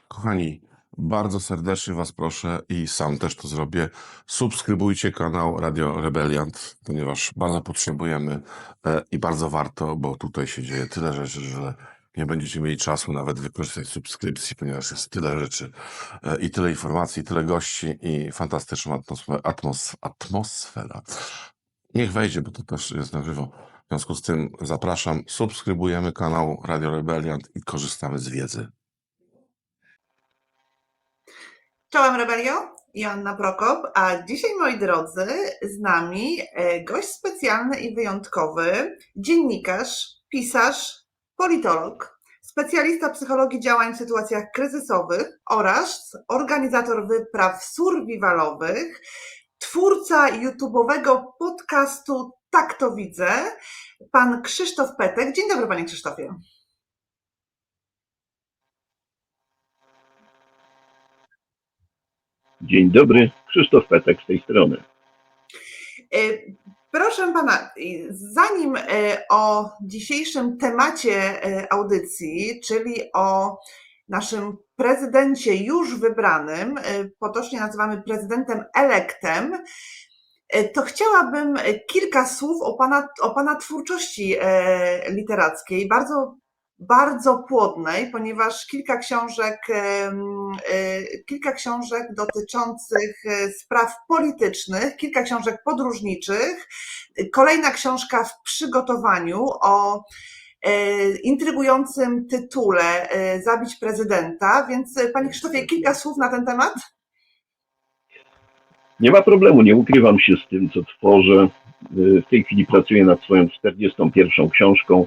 Kochani, bardzo serdecznie Was proszę i sam też to zrobię. Subskrybujcie kanał Radio Rebeliant, ponieważ bardzo potrzebujemy i bardzo warto, bo tutaj się dzieje tyle rzeczy, że nie będziecie mieli czasu nawet wykorzystać subskrypcji, ponieważ jest tyle rzeczy i tyle informacji, tyle gości i fantastyczna atmosfera. Niech wejdzie, bo to też jest na żywo. W związku z tym zapraszam, subskrybujemy kanał Radio Rebeliant i korzystamy z wiedzy. Czołem Rebelio, Joanna Prokop, a dzisiaj, moi drodzy, z nami gość specjalny i wyjątkowy, dziennikarz, pisarz, politolog, specjalista psychologii działań w sytuacjach kryzysowych oraz organizator wypraw survivalowych, twórca YouTube'owego podcastu Tak to widzę, pan Krzysztof Petek. Dzień dobry, panie Krzysztofie. Dzień dobry, Krzysztof Petek z tej strony. Proszę pana, zanim o dzisiejszym temacie audycji, czyli o naszym prezydencie już wybranym, potocznie nazywamy prezydentem elektem, to chciałabym kilka słów o pana twórczości literackiej, bardzo płodnej, ponieważ kilka książek dotyczących spraw politycznych, kilka książek podróżniczych, kolejna książka w przygotowaniu o intrygującym tytule Zabić prezydenta, więc panie Krzysztofie, kilka słów na ten temat? Nie ma problemu, nie ukrywam się z tym, co tworzę. W tej chwili pracuję nad swoją 41. książką.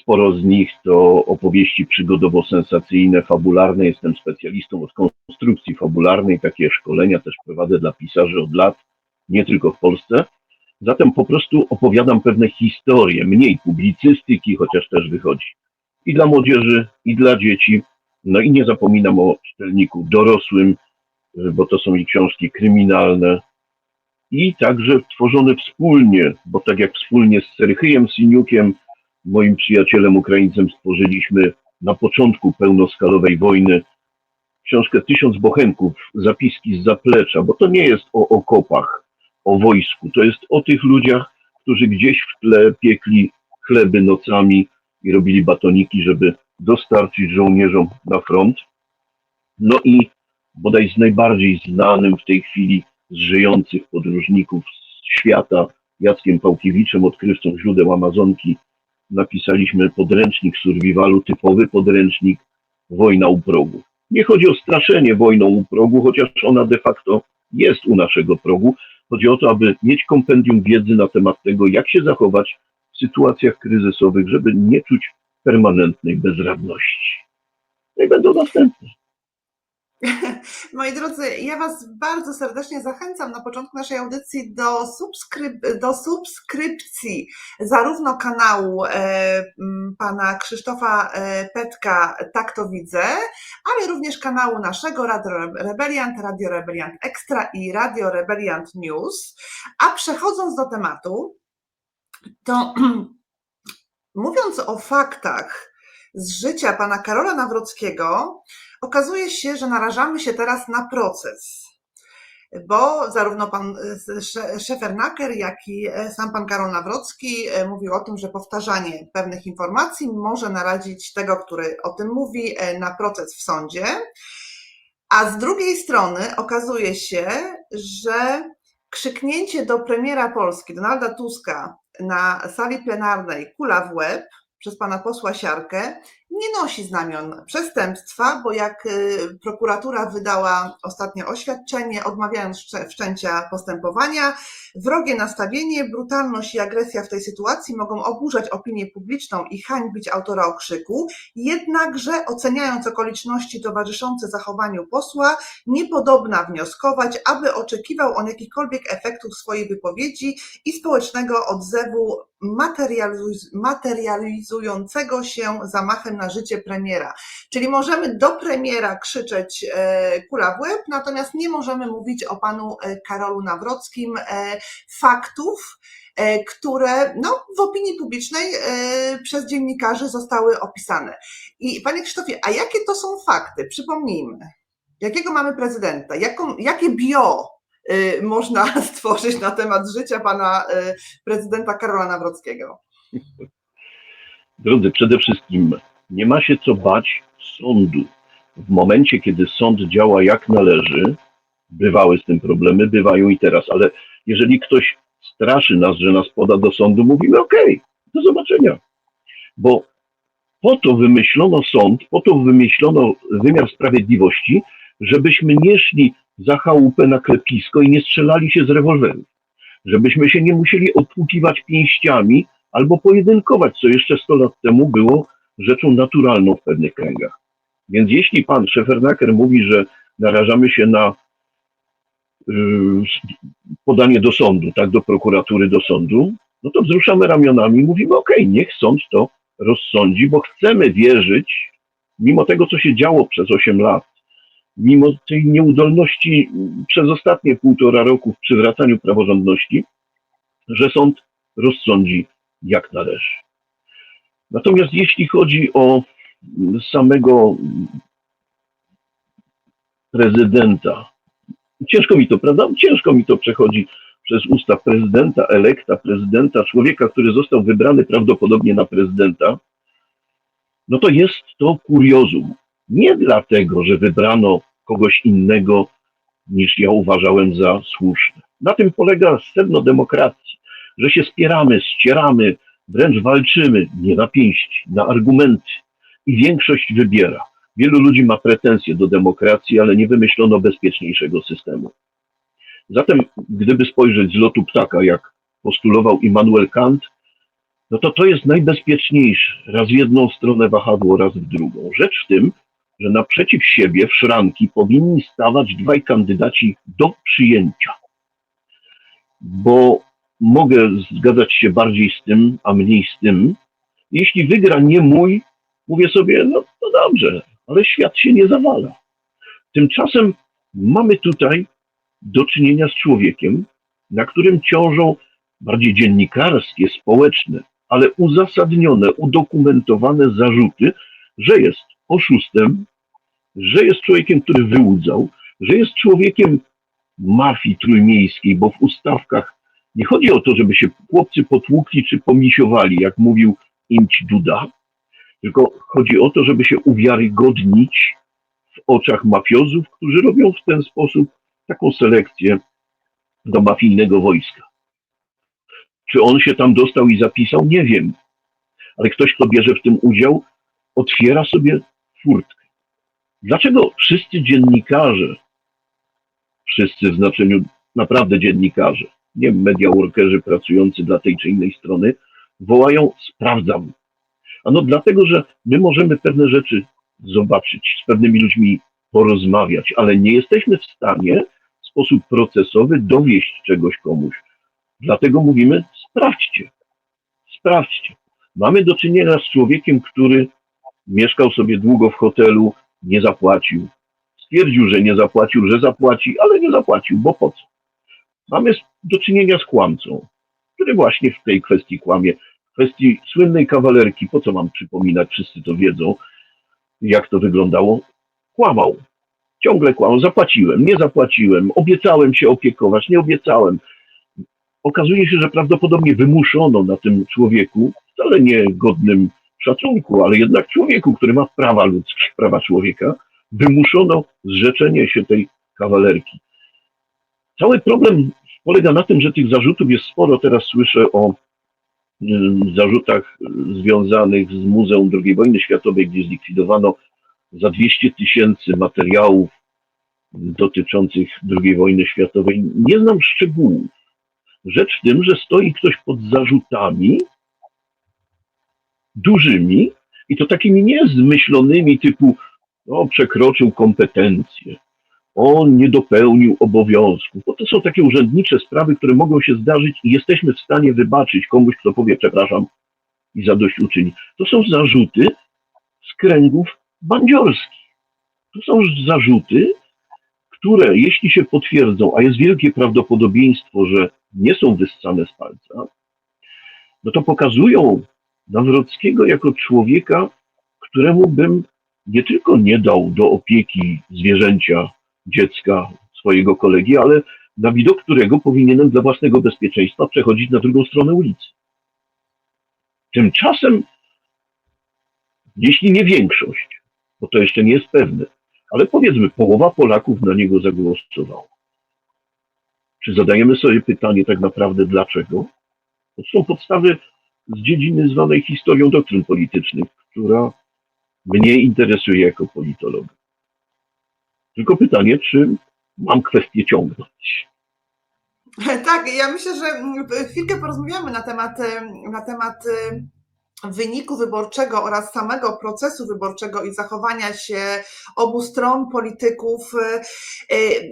Sporo z nich to opowieści przygodowo-sensacyjne, fabularne. Jestem specjalistą od konstrukcji fabularnej. Takie szkolenia też prowadzę dla pisarzy od lat, nie tylko w Polsce. Zatem po prostu opowiadam pewne historie, mniej publicystyki, chociaż też wychodzi. I dla młodzieży, i dla dzieci. No i nie zapominam o czytelniku dorosłym, bo to są i książki kryminalne, i także tworzone wspólnie, bo tak jak wspólnie z Serhyjem Syniukiem, moim przyjacielem Ukraińcem, stworzyliśmy na początku pełnoskalowej wojny książkę 1000 bochenków, zapiski z zaplecza, bo to nie jest o okopach, o wojsku, to jest o tych ludziach, którzy gdzieś w tle piekli chleby nocami i robili batoniki, żeby dostarczyć żołnierzom na front. No i bodaj z najbardziej znanym w tej chwili z żyjących podróżników świata, Jackiem Pałkiewiczem, odkrywcą źródeł Amazonki, napisaliśmy podręcznik survivalu, typowy podręcznik Wojna u progu. Nie chodzi o straszenie wojną u progu, chociaż ona de facto jest u naszego progu. Chodzi o to, aby mieć kompendium wiedzy na temat tego, jak się zachować w sytuacjach kryzysowych, żeby nie czuć permanentnej bezradności. No i będą następne. Moi drodzy, ja Was bardzo serdecznie zachęcam na początku naszej audycji do subskrypcji zarówno kanału pana Krzysztofa Petka, Tak to widzę, ale również kanału naszego Radio Rebeliant Extra i Radio Rebeliant News. A przechodząc do tematu, to mówiąc o faktach z życia pana Karola Nawrockiego, okazuje się, że narażamy się teraz na proces, bo zarówno pan Szefernaker, jak i sam pan Karol Nawrocki mówił o tym, że powtarzanie pewnych informacji może narazić tego, który o tym mówi, na proces w sądzie, a z drugiej strony okazuje się, że krzyknięcie do premiera Polski, Donalda Tuska, na sali plenarnej kula w łeb przez pana posła Siarkę nie nosi znamion przestępstwa, bo jak prokuratura wydała ostatnio oświadczenie, odmawiając wszczęcia postępowania, wrogie nastawienie, brutalność i agresja w tej sytuacji mogą oburzać opinię publiczną i hańbić autora okrzyku, jednakże oceniając okoliczności towarzyszące zachowaniu posła, niepodobna wnioskować, aby oczekiwał on jakichkolwiek efektów swojej wypowiedzi i społecznego odzewu materializującego się zamachem na życie premiera. Czyli możemy do premiera krzyczeć kula w łeb, natomiast nie możemy mówić o panu Karolu Nawrockim faktów, które no, w opinii publicznej przez dziennikarzy zostały opisane. I panie Krzysztofie, a jakie to są fakty? Przypomnijmy. Jakiego mamy prezydenta? Jakie bio można stworzyć na temat życia pana prezydenta Karola Nawrockiego? Drodzy, przede wszystkim nie ma się co bać sądu. W momencie, kiedy sąd działa jak należy, bywały z tym problemy, bywają i teraz, ale jeżeli ktoś straszy nas, że nas poda do sądu, mówimy okej, do zobaczenia. Bo po to wymyślono sąd, po to wymyślono wymiar sprawiedliwości, żebyśmy nie szli za chałupę na klepisko i nie strzelali się z rewolwerów. Żebyśmy się nie musieli odpłukiwać pięściami albo pojedynkować, co jeszcze 100 lat temu było rzeczą naturalną w pewnych kręgach. Więc jeśli pan Szefernaker mówi, że narażamy się na podanie do sądu, tak, do prokuratury, do sądu, no to wzruszamy ramionami i mówimy okej, niech sąd to rozsądzi, bo chcemy wierzyć, mimo tego, co się działo przez 8 lat, mimo tej nieudolności przez ostatnie 1,5 roku w przywracaniu praworządności, że sąd rozsądzi jak należy. Natomiast jeśli chodzi o samego prezydenta, ciężko mi to, prawda? Ciężko mi to przechodzi przez usta prezydenta, elekta, prezydenta, człowieka, który został wybrany prawdopodobnie na prezydenta. No to jest to kuriozum. Nie dlatego, że wybrano kogoś innego, niż ja uważałem za słuszne. Na tym polega sedno demokracji, że się spieramy, ścieramy, wręcz walczymy, nie na pięści, na argumenty. I większość wybiera. Wielu ludzi ma pretensje do demokracji, ale nie wymyślono bezpieczniejszego systemu. Zatem, gdyby spojrzeć z lotu ptaka, jak postulował Immanuel Kant, no to jest najbezpieczniejsze. Raz w jedną stronę wahadło, raz w drugą. Rzecz w tym, że naprzeciw siebie w szranki powinni stawać dwaj kandydaci do przyjęcia. Bo mogę zgadzać się bardziej z tym, a mniej z tym. Jeśli wygra nie mój, mówię sobie, no dobrze, ale świat się nie zawala. Tymczasem mamy tutaj do czynienia z człowiekiem, na którym ciążą bardziej dziennikarskie, społeczne, ale uzasadnione, udokumentowane zarzuty, że jest oszustem, że jest człowiekiem, który wyłudzał, że jest człowiekiem mafii trójmiejskiej, bo w ustawkach nie chodzi o to, żeby się chłopcy potłukli czy pomisiowali, jak mówił Imć Duda, tylko chodzi o to, żeby się uwiarygodnić w oczach mafiozów, którzy robią w ten sposób taką selekcję do mafijnego wojska. Czy on się tam dostał i zapisał? Nie wiem. Ale ktoś, kto bierze w tym udział, otwiera sobie furtkę. Dlaczego wszyscy dziennikarze, wszyscy w znaczeniu naprawdę dziennikarze, nie media workerzy pracujący dla tej czy innej strony, wołają sprawdzam. Ano dlatego, że my możemy pewne rzeczy zobaczyć, z pewnymi ludźmi porozmawiać, ale nie jesteśmy w stanie w sposób procesowy dowieść czegoś komuś. Dlatego mówimy sprawdźcie. Sprawdźcie. Mamy do czynienia z człowiekiem, który mieszkał sobie długo w hotelu, nie zapłacił. Stwierdził, że nie zapłacił, że zapłaci, ale nie zapłacił, bo po co? Mamy do czynienia z kłamcą, który właśnie w tej kwestii kłamie. W kwestii słynnej kawalerki, po co mam przypominać, wszyscy to wiedzą, jak to wyglądało, kłamał. Ciągle kłamał. Zapłaciłem, nie zapłaciłem, obiecałem się opiekować, nie obiecałem. Okazuje się, że prawdopodobnie wymuszono na tym człowieku, wcale nie godnym szacunku, ale jednak człowieku, który ma prawa ludzkie, prawa człowieka, wymuszono zrzeczenie się tej kawalerki. Cały problem polega na tym, że tych zarzutów jest sporo. Teraz słyszę o zarzutach związanych z Muzeum II Wojny Światowej, gdzie zlikwidowano za 200 000 materiałów dotyczących II wojny światowej. Nie znam szczegółów. Rzecz w tym, że stoi ktoś pod zarzutami dużymi i to takimi niezmyślonymi typu przekroczył kompetencje, on nie dopełnił obowiązków, bo to są takie urzędnicze sprawy, które mogą się zdarzyć i jesteśmy w stanie wybaczyć komuś, kto powie przepraszam i zadośćuczyni. To są zarzuty z kręgów bandziorskich. To są zarzuty, które jeśli się potwierdzą, a jest wielkie prawdopodobieństwo, że nie są wyssane z palca, no to pokazują Nawrockiego jako człowieka, któremu bym nie tylko nie dał do opieki zwierzęcia, dziecka, swojego kolegi, ale na widok którego powinienem dla własnego bezpieczeństwa przechodzić na drugą stronę ulicy. Tymczasem, jeśli nie większość, bo to jeszcze nie jest pewne, ale powiedzmy połowa Polaków na niego zagłosowała. Czy zadajemy sobie pytanie tak naprawdę dlaczego? To są podstawy z dziedziny zwanej historią doktryn politycznych, która mnie interesuje jako politologa. Tylko pytanie, czy mam kwestię ciągnąć. Tak, ja myślę, że chwilkę porozmawiamy na temat wyniku wyborczego oraz samego procesu wyborczego i zachowania się obu stron polityków.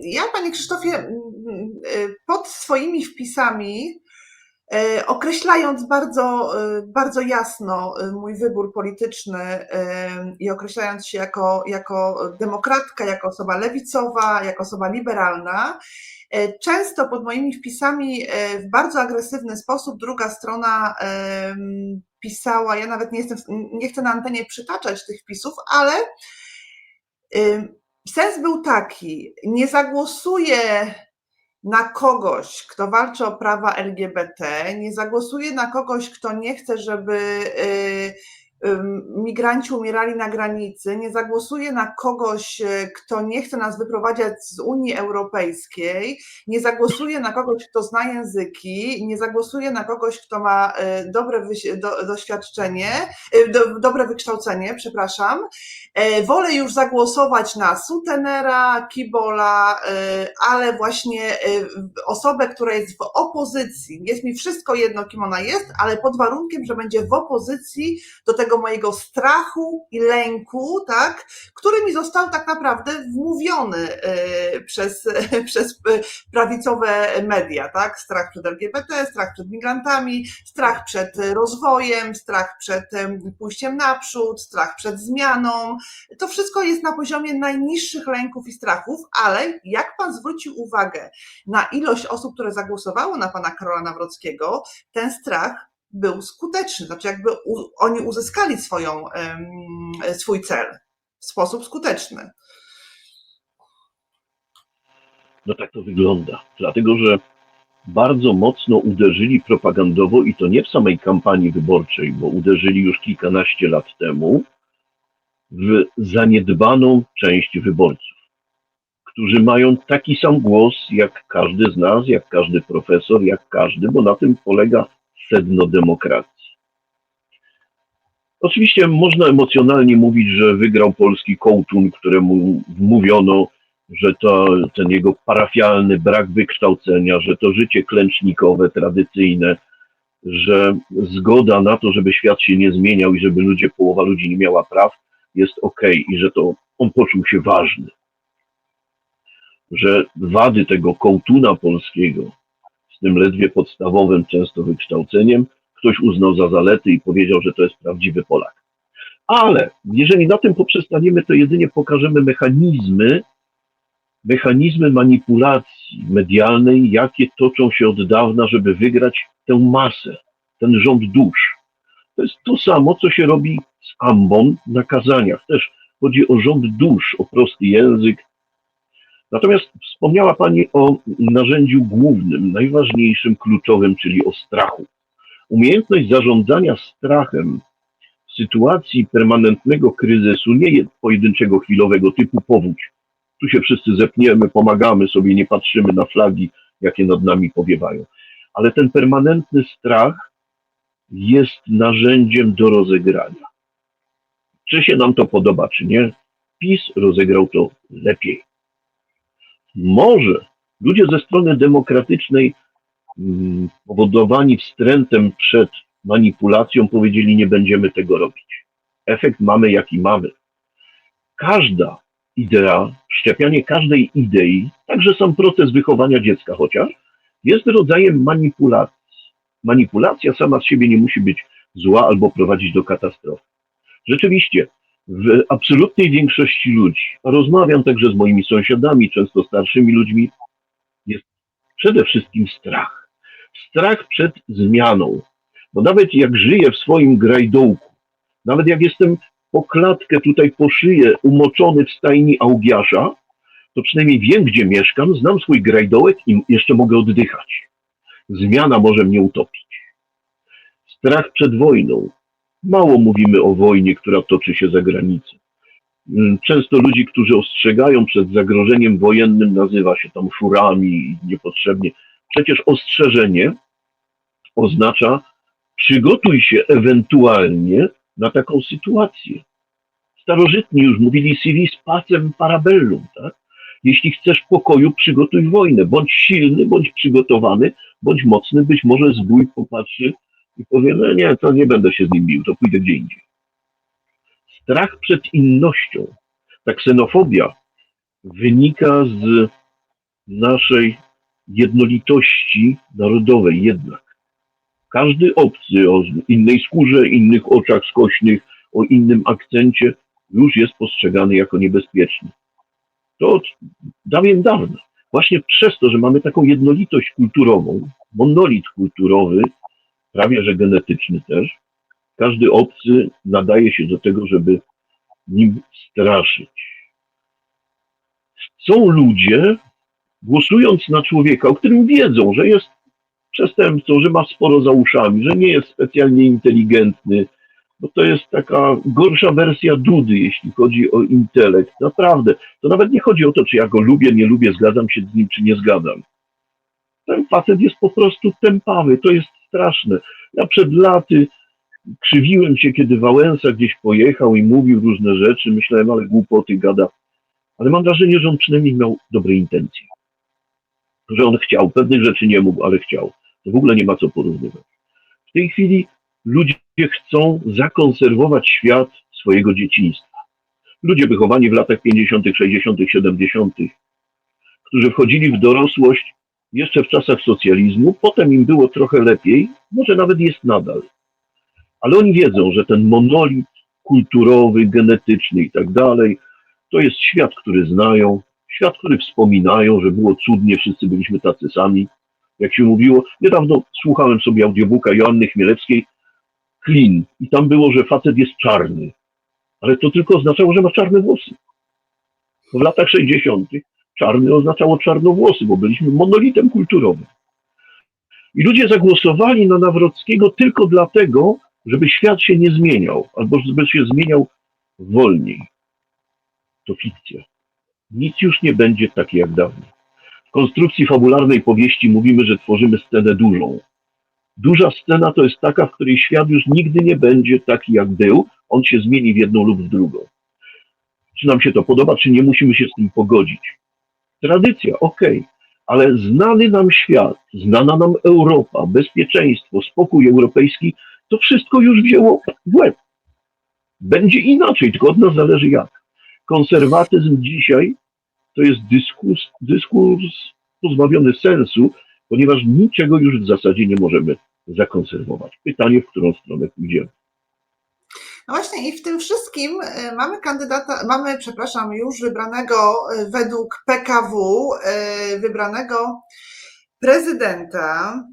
Ja, panie Krzysztofie, pod swoimi wpisami, określając bardzo jasno mój wybór polityczny i określając się jako demokratka, jako osoba lewicowa, jako osoba liberalna, często pod moimi wpisami w bardzo agresywny sposób druga strona pisała, ja nawet nie chcę na antenie przytaczać tych wpisów, ale sens był taki: nie zagłosuję na kogoś, kto walczy o prawa LGBT, nie zagłosuję na kogoś, kto nie chce, żeby migranci umierali na granicy, nie zagłosuję na kogoś, kto nie chce nas wyprowadzać z Unii Europejskiej, nie zagłosuję na kogoś, kto zna języki, nie zagłosuję na kogoś, kto ma dobre wykształcenie, przepraszam. Wolę już zagłosować na sutenera, kibola, ale właśnie osobę, która jest w opozycji. Jest mi wszystko jedno, kim ona jest, ale pod warunkiem, że będzie w opozycji do tego mojego strachu i lęku, tak, który mi został tak naprawdę wmówiony przez prawicowe media, tak? Strach przed LGBT, strach przed migrantami, strach przed rozwojem, strach przed pójściem naprzód, strach przed zmianą. To wszystko jest na poziomie najniższych lęków i strachów, ale jak pan zwrócił uwagę na ilość osób, które zagłosowało na pana Karola Nawrockiego, ten strach był skuteczny, znaczy jakby oni uzyskali swój cel w sposób skuteczny. No tak to wygląda, dlatego że bardzo mocno uderzyli propagandowo i to nie w samej kampanii wyborczej, bo uderzyli już kilkanaście lat temu w zaniedbaną część wyborców, którzy mają taki sam głos jak każdy z nas, jak każdy profesor, jak każdy, bo na tym polega sedno demokracji. Oczywiście można emocjonalnie mówić, że wygrał polski kołtun, któremu mówiono, że to ten jego parafialny brak wykształcenia, że to życie klęcznikowe, tradycyjne, że zgoda na to, żeby świat się nie zmieniał i żeby połowa ludzi nie miała praw, jest okej i że to on poczuł się ważny. Że wady tego kołtuna polskiego z tym ledwie podstawowym często wykształceniem ktoś uznał za zalety i powiedział, że to jest prawdziwy Polak. Ale jeżeli na tym poprzestaniemy, to jedynie pokażemy mechanizmy manipulacji medialnej, jakie toczą się od dawna, żeby wygrać tę masę, ten rząd dusz. To jest to samo, co się robi z ambon na kazaniach. Też chodzi o rząd dusz, o prosty język. Natomiast wspomniała Pani o narzędziu głównym, najważniejszym, kluczowym, czyli o strachu. Umiejętność zarządzania strachem w sytuacji permanentnego kryzysu, nie pojedynczego, chwilowego, typu powódź. Tu się wszyscy zepniemy, pomagamy sobie, nie patrzymy na flagi, jakie nad nami powiewają. Ale ten permanentny strach jest narzędziem do rozegrania. Czy się nam to podoba, czy nie, PiS rozegrał to lepiej. Może ludzie ze strony demokratycznej powodowani wstrętem przed manipulacją powiedzieli, nie będziemy tego robić. Efekt mamy jaki mamy. Każda idea, wszczepianie każdej idei, także sam proces wychowania dziecka chociaż, jest rodzajem manipulacji. Manipulacja sama z siebie nie musi być zła albo prowadzić do katastrofy. Rzeczywiście, w absolutnej większości ludzi, a rozmawiam także z moimi sąsiadami, często starszymi ludźmi, jest przede wszystkim strach. Strach przed zmianą, Bo nawet jak żyję w swoim grajdołku, nawet jak jestem po klatkę tutaj po szyję umoczony w stajni Augiasza, to przynajmniej wiem, gdzie mieszkam, znam swój grajdołek i jeszcze mogę oddychać. Zmiana może mnie utopić. Strach przed wojną. Mało mówimy o wojnie, która toczy się za granicą. Często ludzi, którzy ostrzegają przed zagrożeniem wojennym, nazywa się tam szurami i niepotrzebnie. Przecież ostrzeżenie oznacza przygotuj się ewentualnie na taką sytuację. Starożytni już mówili civis pacem parabellum, tak? Jeśli chcesz pokoju, przygotuj wojnę. Bądź silny, bądź przygotowany, bądź mocny. Być może zbój popatrzy i powie, no nie, to nie będę się z nim bił, to pójdę gdzie indziej. Strach przed innością, ta ksenofobia wynika z naszej jednolitości narodowej jednak. Każdy obcy o innej skórze, innych oczach skośnych, o innym akcencie już jest postrzegany jako niebezpieczny. To od dawien dawna. Właśnie przez to, że mamy taką jednolitość kulturową, monolit kulturowy, prawie że genetyczny też, każdy obcy nadaje się do tego, żeby nim straszyć. Są ludzie, głosując na człowieka, o którym wiedzą, że jest przestępcą, że ma sporo za uszami, że nie jest specjalnie inteligentny, bo to jest taka gorsza wersja Dudy, jeśli chodzi o intelekt. Naprawdę. To nawet nie chodzi o to, czy ja go lubię, nie lubię, zgadzam się z nim, czy nie zgadzam. Ten facet jest po prostu tępawy, to jest straszne. Ja przed laty krzywiłem się, kiedy Wałęsa gdzieś pojechał i mówił różne rzeczy, myślałem, ale głupoty gada. Ale mam wrażenie, że on przynajmniej miał dobre intencje. Że on chciał, pewnych rzeczy nie mógł, ale chciał. To w ogóle nie ma co porównywać. W tej chwili ludzie chcą zakonserwować świat swojego dzieciństwa. Ludzie wychowani w latach 50., 60., 70., którzy wchodzili w dorosłość jeszcze w czasach socjalizmu, potem im było trochę lepiej, może nawet jest nadal. Ale oni wiedzą, że ten monolit kulturowy, genetyczny i tak dalej, to jest świat, który znają, świat, który wspominają, że było cudnie, wszyscy byliśmy tacy sami. Jak się mówiło, niedawno słuchałem sobie audiobooka Joanny Chmielewskiej, Klin, i tam było, że facet jest czarny. Ale to tylko oznaczało, że ma czarne włosy. Bo w latach 60. czarny oznaczało czarnowłosy, bo byliśmy monolitem kulturowym. I ludzie zagłosowali na Nawrockiego tylko dlatego, żeby świat się nie zmieniał, albo żeby się zmieniał wolniej. To fikcja. Nic już nie będzie takie jak dawniej. W konstrukcji fabularnej powieści mówimy, że tworzymy scenę dużą. Duża scena to jest taka, w której świat już nigdy nie będzie taki jak był, on się zmieni w jedną lub w drugą. Czy nam się to podoba, czy nie, musimy się z tym pogodzić. Tradycja, okej, ale znany nam świat, znana nam Europa, bezpieczeństwo, spokój europejski, to wszystko już wzięło w łeb. Będzie inaczej, tylko od nas zależy jak. Konserwatyzm dzisiaj to jest dyskurs pozbawiony sensu, ponieważ niczego już w zasadzie nie możemy zakonserwować. Pytanie, w którą stronę pójdziemy. No właśnie i w tym wszystkim mamy już wybranego według PKW, wybranego prezydenta.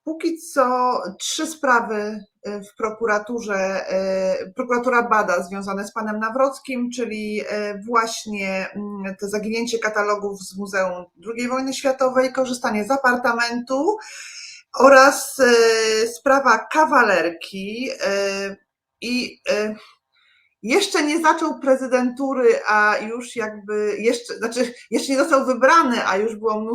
Póki co 3 sprawy w prokuraturze, prokuratura bada związane z panem Nawrockim, czyli właśnie to zaginięcie katalogów z Muzeum II Wojny Światowej, korzystanie z apartamentu oraz sprawa kawalerki. I jeszcze nie zaczął prezydentury, a już jeszcze nie został wybrany, a już było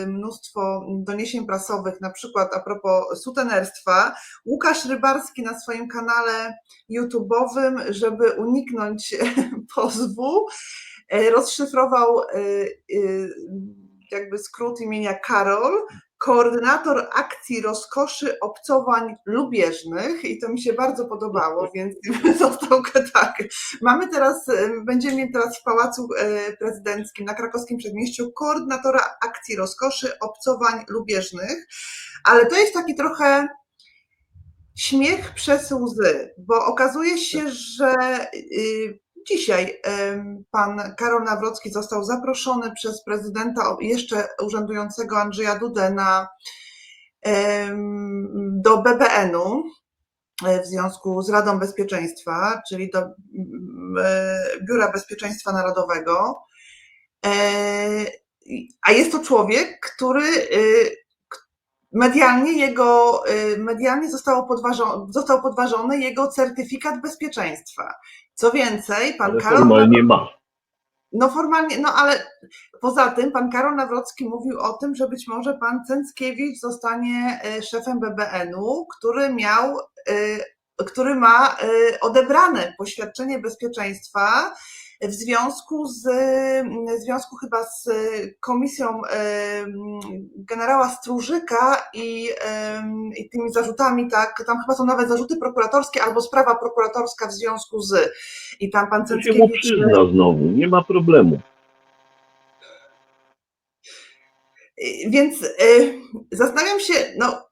mnóstwo doniesień prasowych, na przykład a propos sutenerstwa. Łukasz Rybarski na swoim kanale YouTube'owym, żeby uniknąć pozwu, rozszyfrował jakby skrót imienia Karol, koordynator akcji rozkoszy obcowań lubieżnych, i to mi się bardzo podobało, więc został tak. Będziemy mieli teraz w Pałacu Prezydenckim na Krakowskim Przedmieściu koordynatora akcji rozkoszy obcowań lubieżnych, ale to jest taki trochę śmiech przez łzy, bo okazuje się, że dzisiaj pan Karol Nawrocki został zaproszony przez prezydenta jeszcze urzędującego Andrzeja Dudę na do BBN-u w związku z Radą Bezpieczeństwa, czyli do Biura Bezpieczeństwa Narodowego. A jest to człowiek, który medialnie został podważony jego certyfikat bezpieczeństwa. Co więcej, pan Ale Karol formalnie ma. No formalnie, no ale poza tym pan Karol Nawrocki mówił o tym, że być może pan Cęckiewicz zostanie szefem BBN-u, który ma odebrane poświadczenie bezpieczeństwa w związku chyba z komisją generała Strużyka i tymi zarzutami, tak, tam chyba są nawet zarzuty prokuratorskie albo sprawa prokuratorska w związku z, i tam pan To się mu Cęckiewicz... przyzna znowu, nie ma problemu. Więc zastanawiam się, no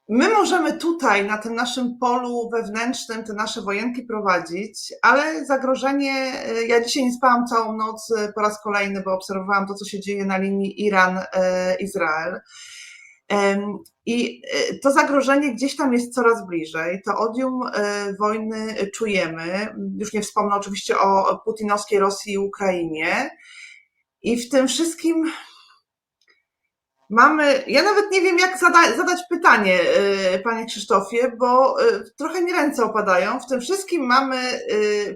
my możemy tutaj na tym naszym polu wewnętrznym te nasze wojenki prowadzić, ale zagrożenie, ja dzisiaj nie spałam całą noc po raz kolejny, bo obserwowałam to, co się dzieje na linii Iran-Izrael. I to zagrożenie gdzieś tam jest coraz bliżej. To odium wojny czujemy. Już nie wspomnę oczywiście o putinowskiej Rosji i Ukrainie. I w tym wszystkim ja nawet nie wiem, jak zadać pytanie, panie Krzysztofie, bo trochę mi ręce opadają. W tym wszystkim mamy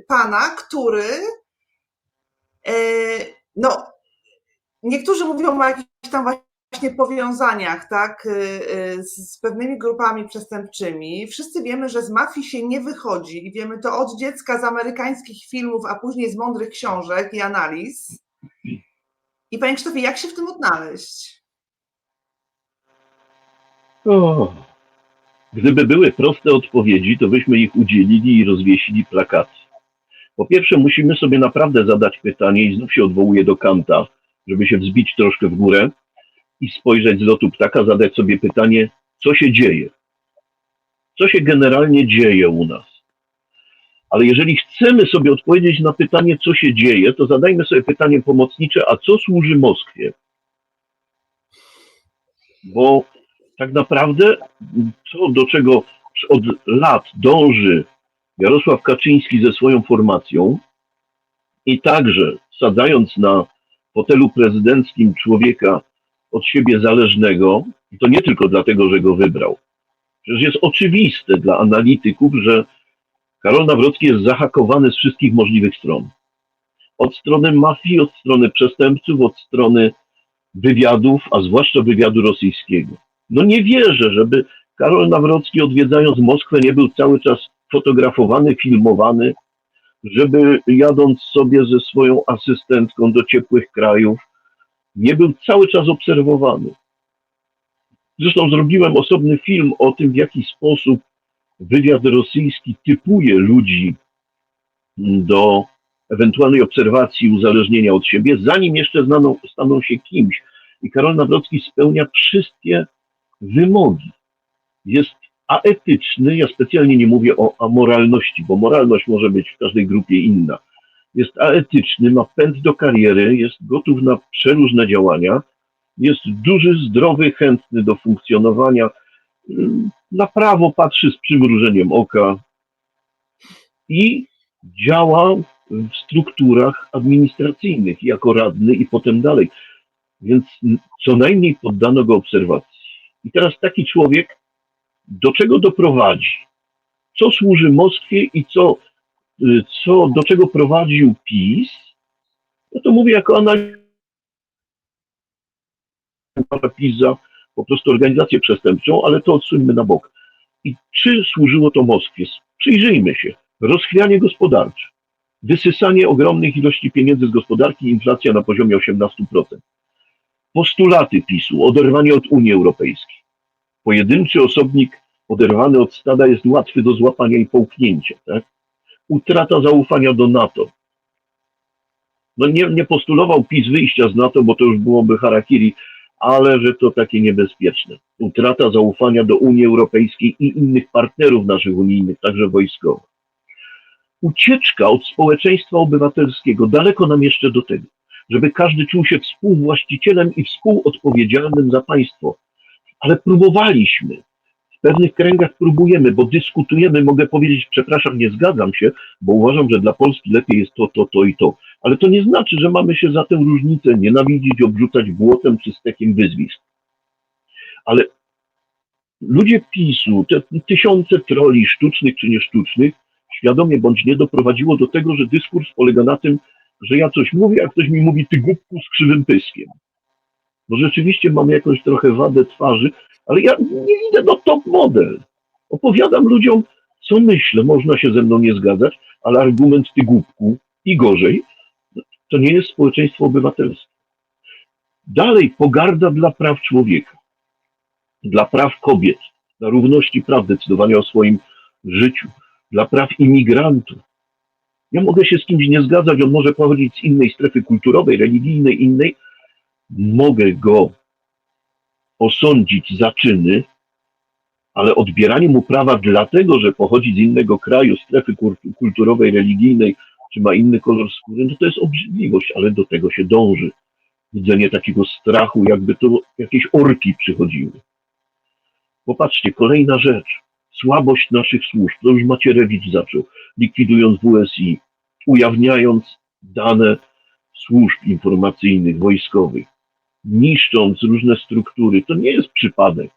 pana, który, no, niektórzy mówią o jakichś tam właśnie powiązaniach, tak, z pewnymi grupami przestępczymi. Wszyscy wiemy, że z mafii się nie wychodzi i wiemy to od dziecka z amerykańskich filmów, a później z mądrych książek i analiz. I panie Krzysztofie, jak się w tym odnaleźć? Gdyby były proste odpowiedzi, to byśmy ich udzielili i rozwiesili plakaty. Po pierwsze, musimy sobie naprawdę zadać pytanie, i znów się odwołuję do Kanta, żeby się wzbić troszkę w górę i spojrzeć z lotu ptaka, zadać sobie pytanie, co się dzieje? Co się generalnie dzieje u nas? Ale jeżeli chcemy sobie odpowiedzieć na pytanie, co się dzieje, to zadajmy sobie pytanie pomocnicze, a co służy Moskwie? Bo tak naprawdę to, do czego od lat dąży Jarosław Kaczyński ze swoją formacją i także sadzając na fotelu prezydenckim człowieka od siebie zależnego, i to nie tylko dlatego, że go wybrał. Przecież jest oczywiste dla analityków, że Karol Nawrocki jest zahakowany z wszystkich możliwych stron. Od strony mafii, od strony przestępców, od strony wywiadów, a zwłaszcza wywiadu rosyjskiego. No nie wierzę, żeby Karol Nawrocki, odwiedzając Moskwę, nie był cały czas fotografowany, filmowany, żeby jadąc sobie ze swoją asystentką do ciepłych krajów, nie był cały czas obserwowany. Zresztą zrobiłem osobny film o tym, w jaki sposób wywiad rosyjski typuje ludzi do ewentualnej obserwacji, uzależnienia od siebie, zanim jeszcze staną się kimś. I Karol Nawrocki spełnia wszystkie wymogi. Jest aetyczny, ja specjalnie nie mówię o amoralności, bo moralność może być w każdej grupie inna. Jest aetyczny, ma pęd do kariery, jest gotów na przeróżne działania, jest duży, zdrowy, chętny do funkcjonowania, na prawo patrzy z przymrużeniem oka i działa w strukturach administracyjnych jako radny i potem dalej. Więc co najmniej poddano go obserwacji. I teraz taki człowiek do czego doprowadzi? Co służy Moskwie i do czego prowadził PiS? No to mówię jako analityk PiS za po prostu organizację przestępczą, ale to odsuńmy na bok. I czy służyło to Moskwie? Przyjrzyjmy się. Rozchwianie gospodarcze, wysysanie ogromnych ilości pieniędzy z gospodarki, inflacja na poziomie 18%. Postulaty PiS-u, oderwanie od Unii Europejskiej. Pojedynczy osobnik oderwany od stada jest łatwy do złapania i połknięcia. Tak? Utrata zaufania do NATO. No nie postulował PiS wyjścia z NATO, bo to już byłoby harakiri, ale że to takie niebezpieczne. Utrata zaufania do Unii Europejskiej i innych partnerów naszych unijnych, także wojskowych. Ucieczka od społeczeństwa obywatelskiego. Daleko nam jeszcze do tego, żeby każdy czuł się współwłaścicielem i współodpowiedzialnym za państwo. ale próbowaliśmy. W pewnych kręgach próbujemy, bo dyskutujemy, mogę powiedzieć, przepraszam, nie zgadzam się, bo uważam, że dla Polski lepiej jest to i to. Ale to nie znaczy, że mamy się za tę różnicę nienawidzić, obrzucać błotem czy stekiem wyzwisk. Ale ludzie PiS-u, te tysiące troli sztucznych czy niesztucznych, świadomie bądź nie doprowadziło do tego, że dyskurs polega na tym, że ja coś mówię, a ktoś mi mówi ty głupku z krzywym pyskiem. Bo rzeczywiście mam jakąś trochę wadę twarzy, ale ja nie idę do top model. Opowiadam ludziom, co myślę, można się ze mną nie zgadzać, ale argument ty głupku i gorzej, to nie jest społeczeństwo obywatelskie. Dalej pogarda dla praw człowieka, dla praw kobiet, dla równości praw decydowania o swoim życiu, dla praw imigrantów. Ja mogę się z kimś nie zgadzać, on może pochodzić z innej strefy kulturowej, religijnej, innej. Mogę go osądzić za czyny, ale odbieranie mu prawa dlatego, że pochodzi z innego kraju, strefy kulturowej, religijnej, czy ma inny kolor skóry, no to jest obrzydliwość, ale do tego się dąży. Widzenie takiego strachu, jakby to jakieś orki przychodziły. Popatrzcie, kolejna rzecz. Słabość naszych służb. To już Macierewicz zaczął, likwidując WSI, ujawniając dane służb informacyjnych, wojskowych, niszcząc różne struktury. To nie jest przypadek.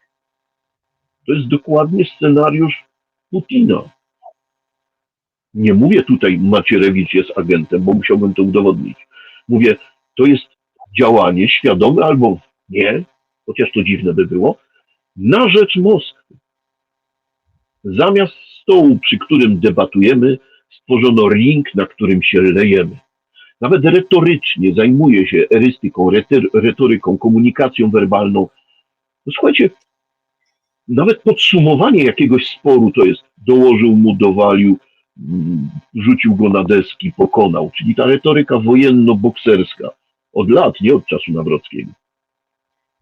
To jest dokładnie scenariusz Putina. Nie mówię tutaj, Macierewicz jest agentem, bo musiałbym to udowodnić. Mówię, to jest działanie świadome albo nie, chociaż to dziwne by było, na rzecz Moskwy. Zamiast stołu, przy którym debatujemy, stworzono ring, na którym się lejemy. Nawet retorycznie zajmuje się erystyką, retoryką, komunikacją werbalną. No słuchajcie, nawet podsumowanie jakiegoś sporu to jest dołożył mu, dowalił, rzucił go na deski, pokonał. Czyli ta retoryka wojenno-bokserska. Od lat, nie od czasu Nawrockiego.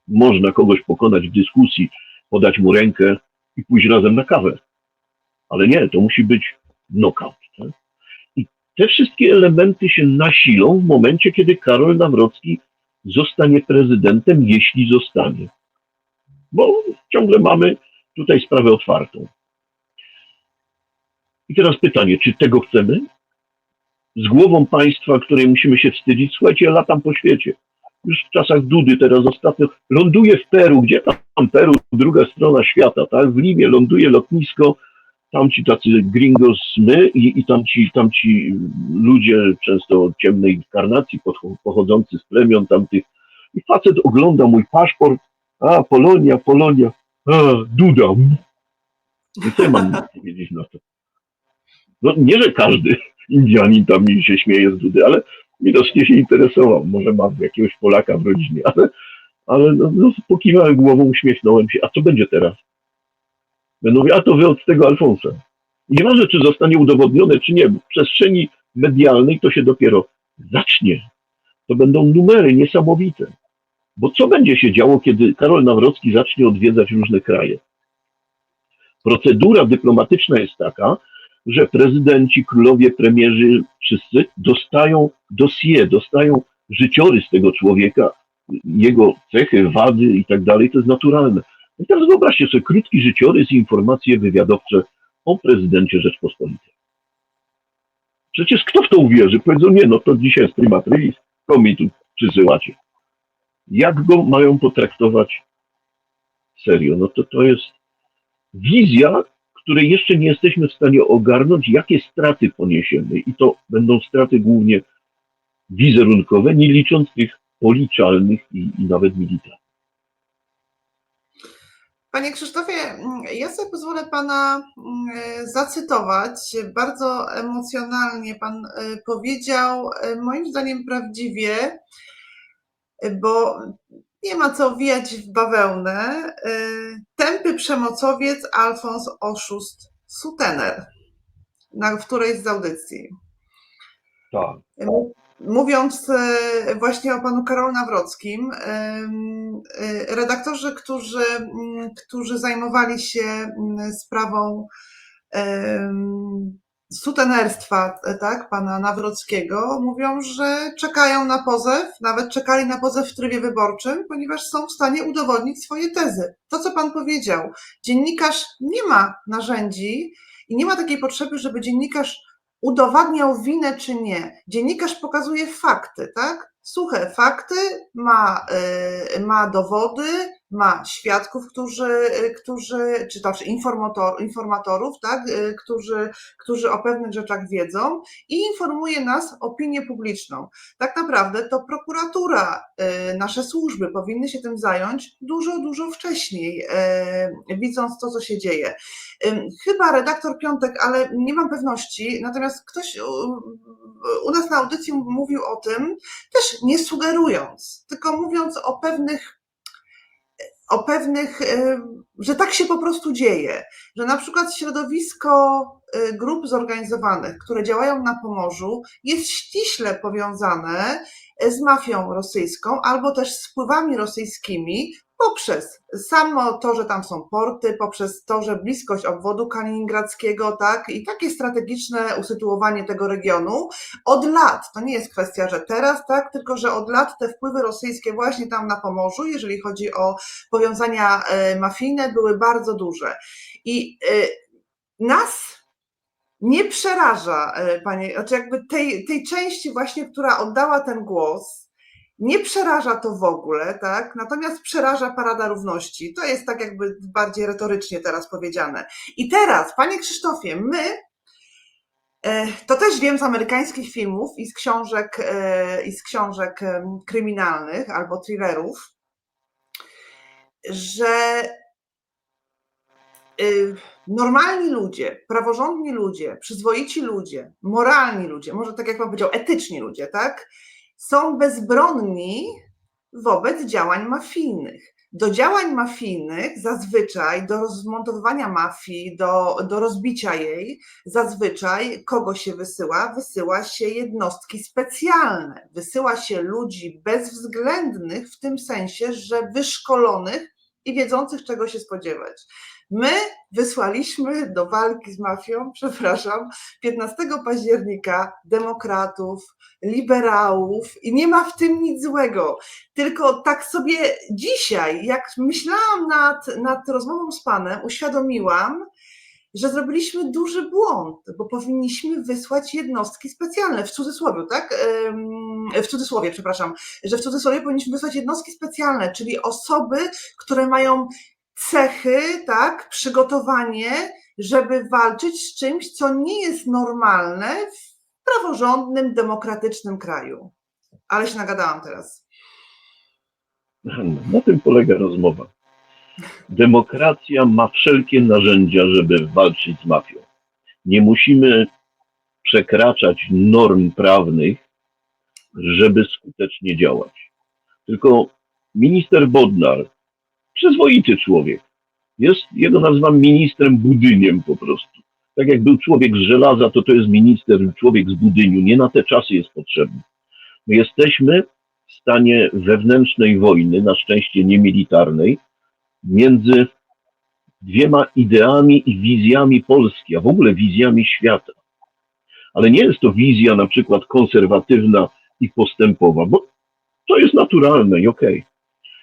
Można kogoś pokonać w dyskusji, podać mu rękę i pójść razem na kawę. Ale nie, to musi być knockout. Tak? I te wszystkie elementy się nasilą w momencie, kiedy Karol Nawrocki zostanie prezydentem, jeśli zostanie. Bo ciągle mamy tutaj sprawę otwartą. I teraz pytanie, czy tego chcemy? Z głową państwa, której musimy się wstydzić. Słuchajcie, ja latam po świecie. Już w czasach Dudy teraz ostatnio ląduję w Peru. Gdzie tam Peru? Druga strona świata, tak? W Limie ląduje lotnisko. Tam ci tacy gringos my i tamci ludzie, często ciemnej karnacji, pochodzący z plemion tamtych. I facet ogląda mój paszport. A, Polonia, Duda. I co ja mam powiedzieć na to? No nie, że każdy Indianin tam mi się śmieje z Dudy, ale widocznie się interesował. Może mam jakiegoś Polaka w rodzinie, ale pokiwałem głową, uśmiechnąłem się. A co będzie teraz? Będą mówić, a to wy od tego Alfonsa. Nieważne, czy zostanie udowodnione, czy nie. W przestrzeni medialnej to się dopiero zacznie. To będą numery niesamowite. Bo co będzie się działo, kiedy Karol Nawrocki zacznie odwiedzać różne kraje? Procedura dyplomatyczna jest taka, że prezydenci, królowie, premierzy, wszyscy dostają dossier, dostają życiorys tego człowieka, jego cechy, wady i tak dalej. To jest naturalne. I teraz wyobraźcie sobie krótki życiorys i informacje wywiadowcze o prezydencie Rzeczpospolitej. Przecież kto w to uwierzy? Powiedzą, nie, no to dzisiaj jest prima aprilis, to mi tu przysyłacie. Jak go mają potraktować serio? No to jest wizja, której jeszcze nie jesteśmy w stanie ogarnąć, jakie straty poniesiemy. I to będą straty głównie wizerunkowe, nie licząc tych policzalnych i nawet militarnych. Panie Krzysztofie, ja sobie pozwolę Pana zacytować. Bardzo emocjonalnie Pan powiedział, moim zdaniem prawdziwie, bo nie ma co wijać w bawełnę. Tępy przemocowiec, Alfons oszust, sutener, w którejś z audycji. Tak. Mówiąc właśnie o panu Karolu Nawrockim, redaktorzy, którzy zajmowali się sprawą sutenerstwa, tak, pana Nawrockiego mówią, że czekają na pozew, nawet czekali na pozew w trybie wyborczym, ponieważ są w stanie udowodnić swoje tezy. To, co pan powiedział, dziennikarz nie ma narzędzi i nie ma takiej potrzeby, żeby dziennikarz udowadniał winę czy nie. Dziennikarz pokazuje fakty, tak? Suche fakty, ma dowody, ma świadków, czy też informatorów, tak, którzy o pewnych rzeczach wiedzą i informuje nas, opinię publiczną. Tak naprawdę to prokuratura, nasze służby powinny się tym zająć dużo, dużo wcześniej, widząc to, co się dzieje. Chyba redaktor Piątek, ale nie mam pewności, natomiast ktoś u nas na audycji mówił o tym, też nie sugerując, tylko mówiąc o pewnych, że tak się po prostu dzieje, że na przykład środowisko grup zorganizowanych, które działają na Pomorzu, jest ściśle powiązane z mafią rosyjską albo też z wpływami rosyjskimi poprzez samo to, że tam są porty, poprzez to, że bliskość obwodu kaliningradzkiego, tak, i takie strategiczne usytuowanie tego regionu od lat. To nie jest kwestia, że teraz, tak, tylko że od lat te wpływy rosyjskie właśnie tam na Pomorzu, jeżeli chodzi o powiązania mafijne, były bardzo duże. I nas nie przeraża, panie, znaczy jakby tej części właśnie, która oddała ten głos, nie przeraża to w ogóle, tak? Natomiast przeraża Parada Równości. To jest tak jakby bardziej retorycznie teraz powiedziane. I teraz, panie Krzysztofie, my, to też wiem z amerykańskich filmów i z książek kryminalnych albo thrillerów, że normalni ludzie, praworządni ludzie, przyzwoici ludzie, moralni ludzie, może tak jak pan powiedział, etyczni ludzie, tak, są bezbronni wobec działań mafijnych. Do działań mafijnych zazwyczaj, do rozmontowywania mafii, do rozbicia jej, zazwyczaj kogo się wysyła? Wysyła się jednostki specjalne, wysyła się ludzi bezwzględnych w tym sensie, że wyszkolonych i wiedzących, czego się spodziewać. My wysłaliśmy do walki z mafią, 15 października demokratów, liberałów i nie ma w tym nic złego. Tylko tak sobie dzisiaj, jak myślałam nad rozmową z panem, uświadomiłam, że zrobiliśmy duży błąd, bo powinniśmy wysłać jednostki specjalne, w cudzysłowie, tak? W cudzysłowie, przepraszam, że w cudzysłowie powinniśmy wysłać jednostki specjalne, czyli osoby, które mają cechy, tak, przygotowanie, żeby walczyć z czymś, co nie jest normalne w praworządnym, demokratycznym kraju. Ale się nagadałam teraz. Na tym polega rozmowa. Demokracja ma wszelkie narzędzia, żeby walczyć z mafią. Nie musimy przekraczać norm prawnych, żeby skutecznie działać. Tylko minister Bodnar, przyzwoity człowiek, jego nazywam ministrem Budyniem po prostu. Tak jak był człowiek z żelaza, to jest minister, człowiek z Budyniu. Nie na te czasy jest potrzebny. My jesteśmy w stanie wewnętrznej wojny, na szczęście niemilitarnej, między dwiema ideami i wizjami Polski, a w ogóle wizjami świata. Ale nie jest to wizja na przykład konserwatywna i postępowa, bo to jest naturalne i okej.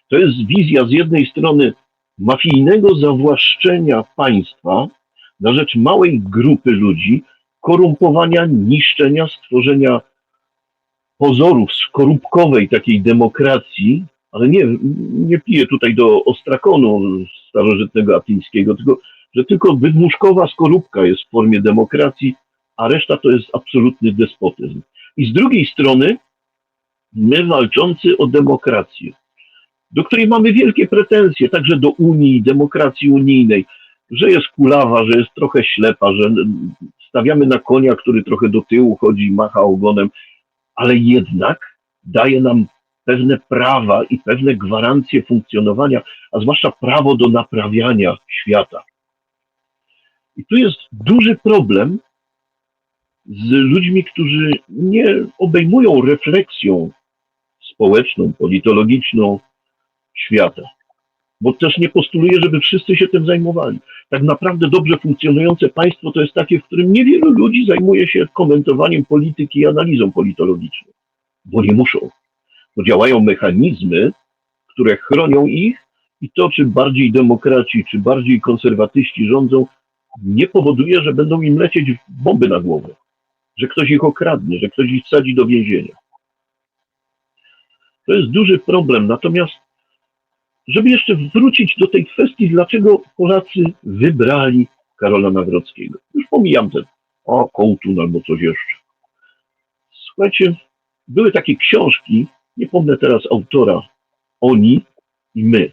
To jest wizja z jednej strony mafijnego zawłaszczenia państwa na rzecz małej grupy ludzi, korumpowania, niszczenia, stworzenia pozorów skorupkowej takiej demokracji, ale nie piję tutaj do ostrakonu starożytnego atyńskiego, tylko że tylko wydmuszkowa skorupka jest w formie demokracji, a reszta to jest absolutny despotyzm. I z drugiej strony my walczący o demokrację, do której mamy wielkie pretensje, także do Unii, demokracji unijnej, że jest kulawa, że jest trochę ślepa, że stawiamy na konia, który trochę do tyłu chodzi i macha ogonem, ale jednak daje nam pewne prawa i pewne gwarancje funkcjonowania, a zwłaszcza prawo do naprawiania świata. I tu jest duży problem z ludźmi, którzy nie obejmują refleksją społeczną, politologiczną świata. bo też nie postuluję, żeby wszyscy się tym zajmowali. Tak naprawdę dobrze funkcjonujące państwo to jest takie, w którym niewielu ludzi zajmuje się komentowaniem polityki i analizą politologiczną, bo nie muszą, bo działają mechanizmy, które chronią ich i to, czy bardziej demokraci, czy bardziej konserwatyści rządzą, nie powoduje, że będą im lecieć bomby na głowę, że ktoś ich okradnie, że ktoś ich wsadzi do więzienia. To jest duży problem. Natomiast, żeby jeszcze wrócić do tej kwestii, dlaczego Polacy wybrali Karola Nawrockiego. Już pomijam ten Kołtun albo coś jeszcze. Słuchajcie, były takie książki, nie pomnę teraz autora, Oni i my.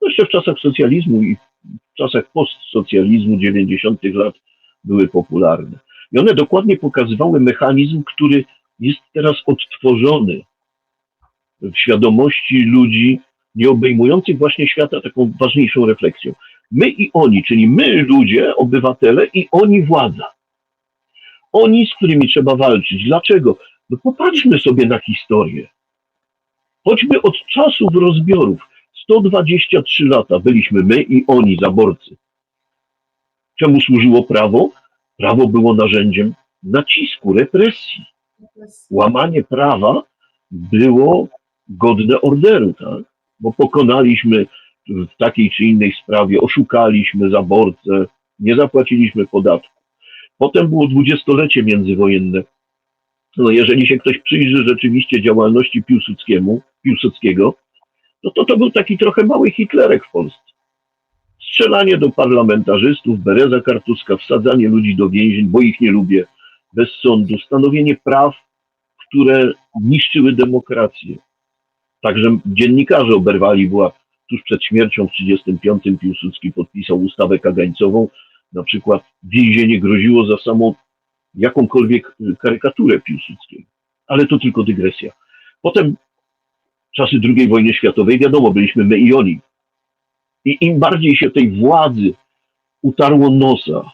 To jeszcze w czasach socjalizmu i w czasach postsocjalizmu 90. lat były popularne. I one dokładnie pokazywały mechanizm, który jest teraz odtworzony w świadomości ludzi, nie obejmujących właśnie świata taką ważniejszą refleksją. My i oni, czyli my ludzie, obywatele i oni władza. Oni, z którymi trzeba walczyć. Dlaczego? No popatrzmy sobie na historię. Choćby od czasów rozbiorów, 123 lata byliśmy my i oni, zaborcy. Czemu służyło prawo? Prawo było narzędziem nacisku, represji. Łamanie prawa było godne orderu, tak? Bo pokonaliśmy w takiej czy innej sprawie, oszukaliśmy zaborcę, nie zapłaciliśmy podatku. Potem było dwudziestolecie międzywojenne. No jeżeli się ktoś przyjrzy rzeczywiście działalności Piłsudskiego, to był taki trochę mały Hitlerek w Polsce. Strzelanie do parlamentarzystów, bereza kartuska, wsadzanie ludzi do więzień, bo ich nie lubię, bez sądu, stanowienie praw, które niszczyły demokrację. Także dziennikarze oberwali, była tuż przed śmiercią w 1935 Piłsudski podpisał ustawę kagańcową, na przykład więzienie groziło za samą jakąkolwiek karykaturę Piłsudskiego. Ale to tylko dygresja. Potem czasy II wojny światowej, wiadomo, byliśmy my i oni. I im bardziej się tej władzy utarło nosa,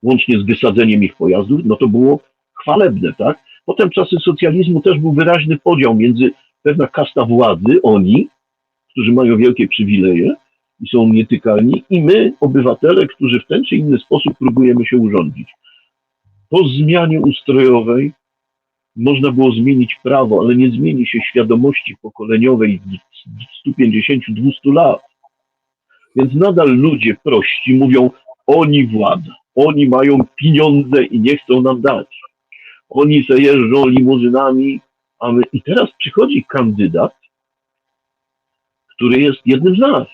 łącznie z wysadzeniem ich pojazdów, no to było chwalebne, tak? Potem czasy socjalizmu też był wyraźny podział między pewna kasta władzy, oni, którzy mają wielkie przywileje i są nietykalni, i my, obywatele, którzy w ten czy inny sposób próbujemy się urządzić. Po zmianie ustrojowej można było zmienić prawo, ale nie zmieni się świadomości pokoleniowej 150-200 lat. Więc nadal ludzie prości mówią, oni władza, oni mają pieniądze i nie chcą nam dać. Oni se jeżdżą limuzynami, a my... I teraz przychodzi kandydat, który jest jednym z nas.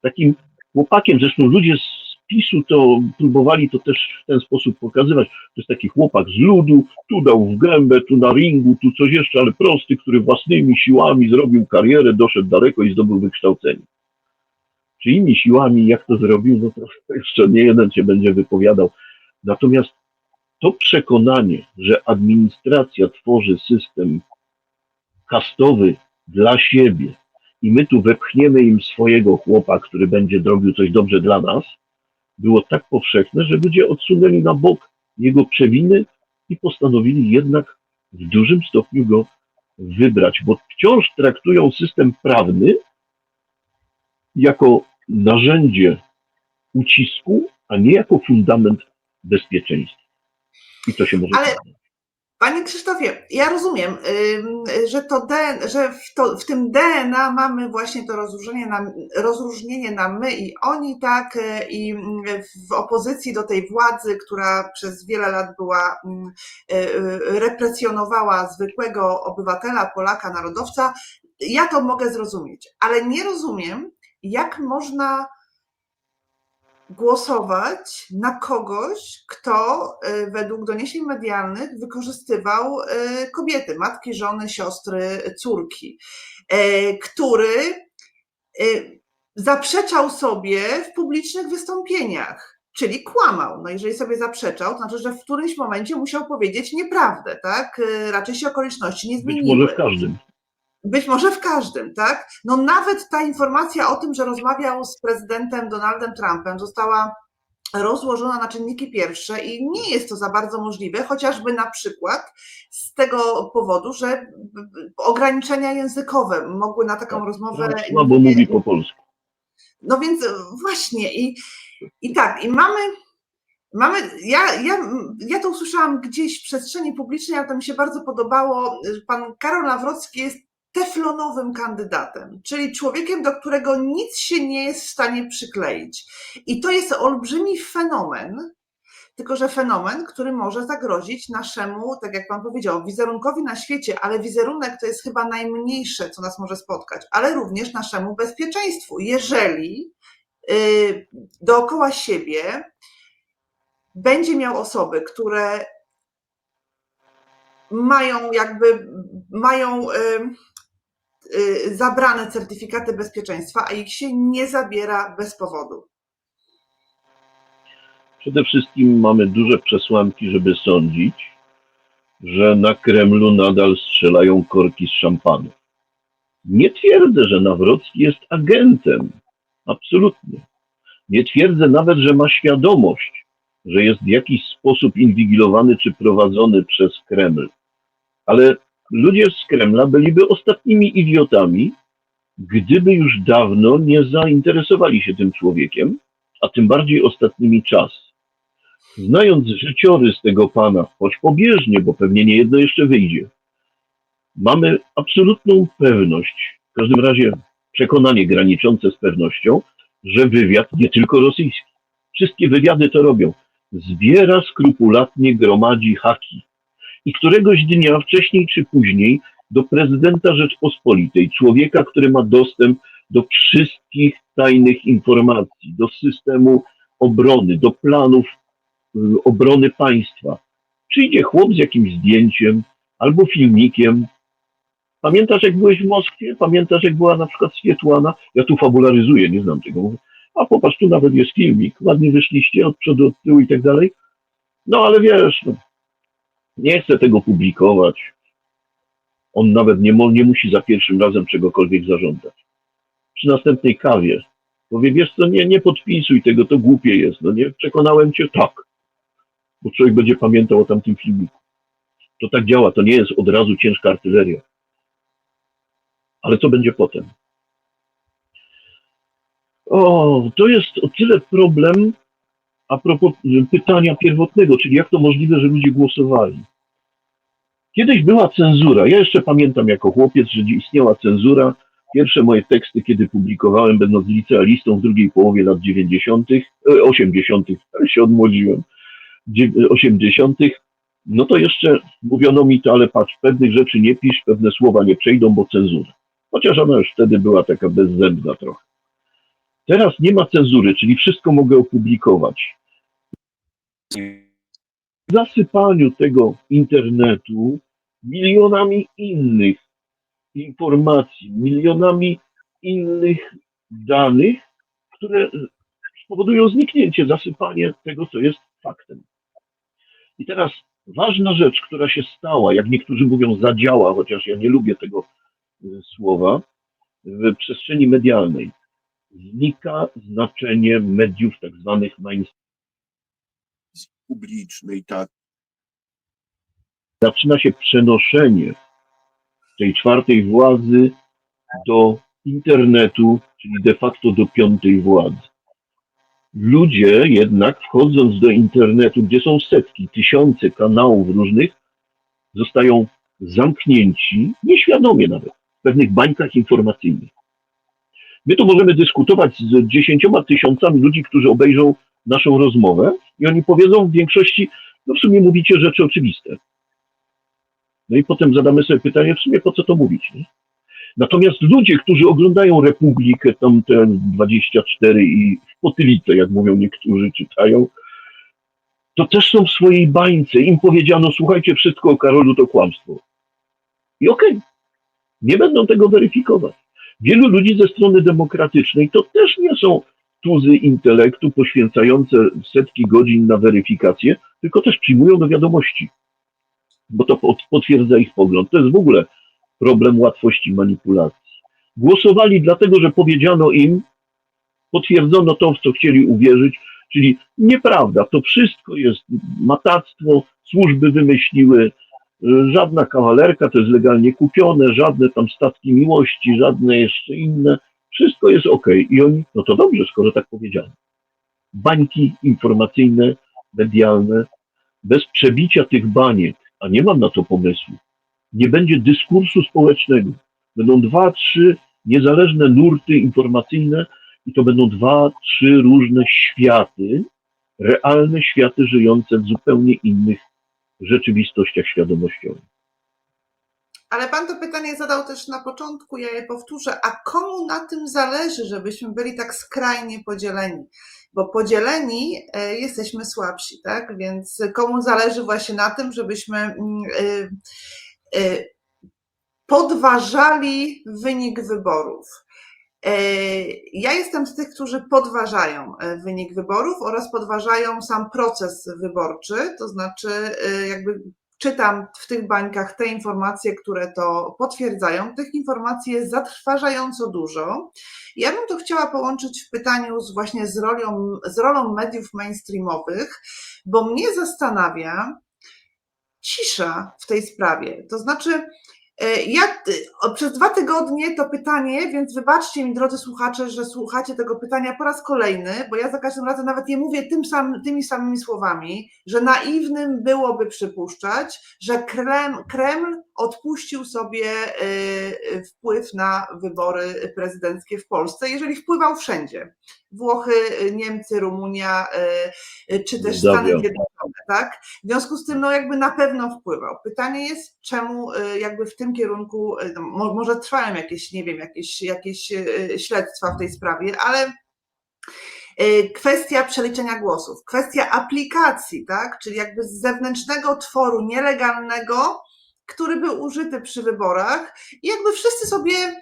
Takim chłopakiem, zresztą ludzie z PiS-u to próbowali to też w ten sposób pokazywać. To jest taki chłopak z ludu, tu dał w gębę, tu na ringu, tu coś jeszcze, ale prosty, który własnymi siłami zrobił karierę, doszedł daleko i zdobył wykształcenie. Czyimi siłami, jak to zrobił, no to jeszcze nie jeden się będzie wypowiadał. Natomiast to przekonanie, że administracja tworzy system kastowy dla siebie i my tu wepchniemy im swojego chłopa, który będzie robił coś dobrze dla nas, było tak powszechne, że ludzie odsunęli na bok jego przewiny i postanowili jednak w dużym stopniu go wybrać, bo wciąż traktują system prawny jako narzędzie ucisku, a nie jako fundament bezpieczeństwa. I to się może... Ale Panie Krzysztofie, ja rozumiem, że w tym DNA mamy właśnie to rozróżnienie na my i oni, tak, i w opozycji do tej władzy, która przez wiele lat była, represjonowała zwykłego obywatela, Polaka, narodowca. Ja to mogę zrozumieć, ale nie rozumiem, jak można głosować na kogoś, kto według doniesień medialnych wykorzystywał kobiety, matki, żony, siostry, córki, który zaprzeczał sobie w publicznych wystąpieniach, czyli kłamał. No jeżeli sobie zaprzeczał, to znaczy, że w którymś momencie musiał powiedzieć nieprawdę, tak? Raczej się okoliczności nie zmieniły. Być może w każdym. Być może w każdym, tak? No nawet ta informacja o tym, że rozmawiał z prezydentem Donaldem Trumpem, została rozłożona na czynniki pierwsze i nie jest to za bardzo możliwe, chociażby na przykład z tego powodu, że ograniczenia językowe mogły na taką rozmowę... Słabo mówi po polsku. No więc właśnie i tak, i mamy, ja to usłyszałam gdzieś w przestrzeni publicznej, ale to mi się bardzo podobało. Pan Karol Nawrocki jest teflonowym kandydatem, czyli człowiekiem, do którego nic się nie jest w stanie przykleić. I to jest olbrzymi fenomen, tylko że fenomen, który może zagrozić naszemu, tak jak pan powiedział, wizerunkowi na świecie, ale wizerunek to jest chyba najmniejsze, co nas może spotkać, ale również naszemu bezpieczeństwu, jeżeli dookoła siebie będzie miał osoby, które mają zabrane certyfikaty bezpieczeństwa, a ich się nie zabiera bez powodu. Przede wszystkim mamy duże przesłanki, żeby sądzić, że na Kremlu nadal strzelają korki z szampanu. Nie twierdzę, że Nawrocki jest agentem. Absolutnie. Nie twierdzę nawet, że ma świadomość, że jest w jakiś sposób inwigilowany czy prowadzony przez Kreml. Ale ludzie z Kremla byliby ostatnimi idiotami, gdyby już dawno nie zainteresowali się tym człowiekiem, a tym bardziej ostatnimi czasy. Znając życiorys tego pana, choć pobieżnie, bo pewnie nie jedno jeszcze wyjdzie, mamy absolutną pewność, w każdym razie przekonanie graniczące z pewnością, że wywiad nie tylko rosyjski, wszystkie wywiady to robią, zbiera skrupulatnie, gromadzi haki. I któregoś dnia, wcześniej czy później, do prezydenta Rzeczpospolitej, człowieka, który ma dostęp do wszystkich tajnych informacji, do systemu obrony, do planów obrony państwa, przyjdzie chłop z jakimś zdjęciem albo filmikiem. Pamiętasz, jak byłeś w Moskwie? Pamiętasz, jak była na przykład Swietłana? Ja tu fabularyzuję, nie znam tego. Mówię, a popatrz, tu nawet jest filmik, ładnie wyszliście od przodu, od tyłu i tak dalej. No ale wiesz, no, nie chcę tego publikować. On nawet nie musi za pierwszym razem czegokolwiek zażądać. Przy następnej kawie powie, wiesz co, nie podpisuj tego, to głupie jest. No nie, przekonałem cię, tak. Bo człowiek będzie pamiętał o tamtym filmiku. To tak działa, to nie jest od razu ciężka artyleria. Ale co będzie potem? O, to jest o tyle problem a propos pytania pierwotnego, czyli jak to możliwe, że ludzie głosowali. Kiedyś była cenzura. Ja jeszcze pamiętam jako chłopiec, że istniała cenzura. Pierwsze moje teksty, kiedy publikowałem, będąc licealistą w drugiej połowie lat 90., 80., ale się odmłodziłem, 80., no to jeszcze mówiono mi to, ale patrz, pewnych rzeczy nie pisz, pewne słowa nie przejdą, bo cenzura. Chociaż ona już wtedy była taka bezzębna trochę. Teraz nie ma cenzury, czyli wszystko mogę opublikować. W zasypaniu tego internetu milionami innych informacji, milionami innych danych, które spowodują zniknięcie, zasypanie tego, co jest faktem. I teraz ważna rzecz, która się stała, jak niektórzy mówią zadziała, chociaż ja nie lubię tego słowa, w przestrzeni medialnej. Znika znaczenie mediów tak zwanych mainstreamowych. Publicznej, tak. Zaczyna się przenoszenie tej czwartej władzy do internetu, czyli de facto do piątej władzy. Ludzie jednak wchodząc do internetu, gdzie są setki, tysiące kanałów różnych, zostają zamknięci, nieświadomie nawet, w pewnych bańkach informacyjnych. My tu możemy dyskutować z 10 tysiącami ludzi, którzy obejrzą naszą rozmowę i oni powiedzą w większości, no w sumie mówicie rzeczy oczywiste. No i potem zadamy sobie pytanie, w sumie po co to mówić, nie? Natomiast ludzie, którzy oglądają Republikę, tam te 24 i w potylicę, jak mówią niektórzy, czytają, to też są w swojej bańce. Im powiedziano, słuchajcie, wszystko o Karolu to kłamstwo. I okej, nie będą tego weryfikować. Wielu ludzi ze strony demokratycznej to też nie są tuzy intelektu poświęcające setki godzin na weryfikację, tylko też przyjmują do wiadomości, bo to potwierdza ich pogląd. To jest w ogóle problem łatwości manipulacji. Głosowali dlatego, że powiedziano im, potwierdzono to, w co chcieli uwierzyć, czyli nieprawda, to wszystko jest matactwo, służby wymyśliły, żadna kawalerka to jest legalnie kupione, żadne tam statki miłości, żadne jeszcze inne, wszystko jest ok. I oni, no to dobrze, skoro tak powiedziano. Bańki informacyjne, medialne, bez przebicia tych baniek, a nie mam na to pomysłu, nie będzie dyskursu społecznego. Będą 2-3 niezależne nurty informacyjne i to będą 2-3 różne światy, realne światy żyjące w zupełnie innych rzeczywistościach świadomościowych. Ale pan to pytanie zadał też na początku, ja je powtórzę. A komu na tym zależy, żebyśmy byli tak skrajnie podzieleni? Bo podzieleni jesteśmy słabsi, tak? Więc komu zależy właśnie na tym, żebyśmy podważali wynik wyborów? Ja jestem z tych, którzy podważają wynik wyborów oraz podważają sam proces wyborczy, to znaczy jakby czytam w tych bańkach te informacje, które to potwierdzają. Tych informacji jest zatrważająco dużo. Ja bym to chciała połączyć w pytaniu właśnie z rolą mediów mainstreamowych, bo mnie zastanawia cisza w tej sprawie. To znaczy, ja przez 2 tygodnie to pytanie, więc wybaczcie mi, drodzy słuchacze, że słuchacie tego pytania po raz kolejny, bo ja za każdym razem nawet je mówię tymi samymi słowami, że naiwnym byłoby przypuszczać, że Kreml odpuścił sobie wpływ na wybory prezydenckie w Polsce, jeżeli wpływał wszędzie. Włochy, Niemcy, Rumunia, czy też Stany Zjednoczone, tak? W związku z tym, no jakby na pewno wpływał. Pytanie jest, czemu jakby w tym kierunku, no, może trwają jakieś, nie wiem, jakieś śledztwa w tej sprawie, ale kwestia przeliczenia głosów, kwestia aplikacji, tak? Czyli jakby z zewnętrznego tworu nielegalnego, który był użyty przy wyborach i jakby wszyscy sobie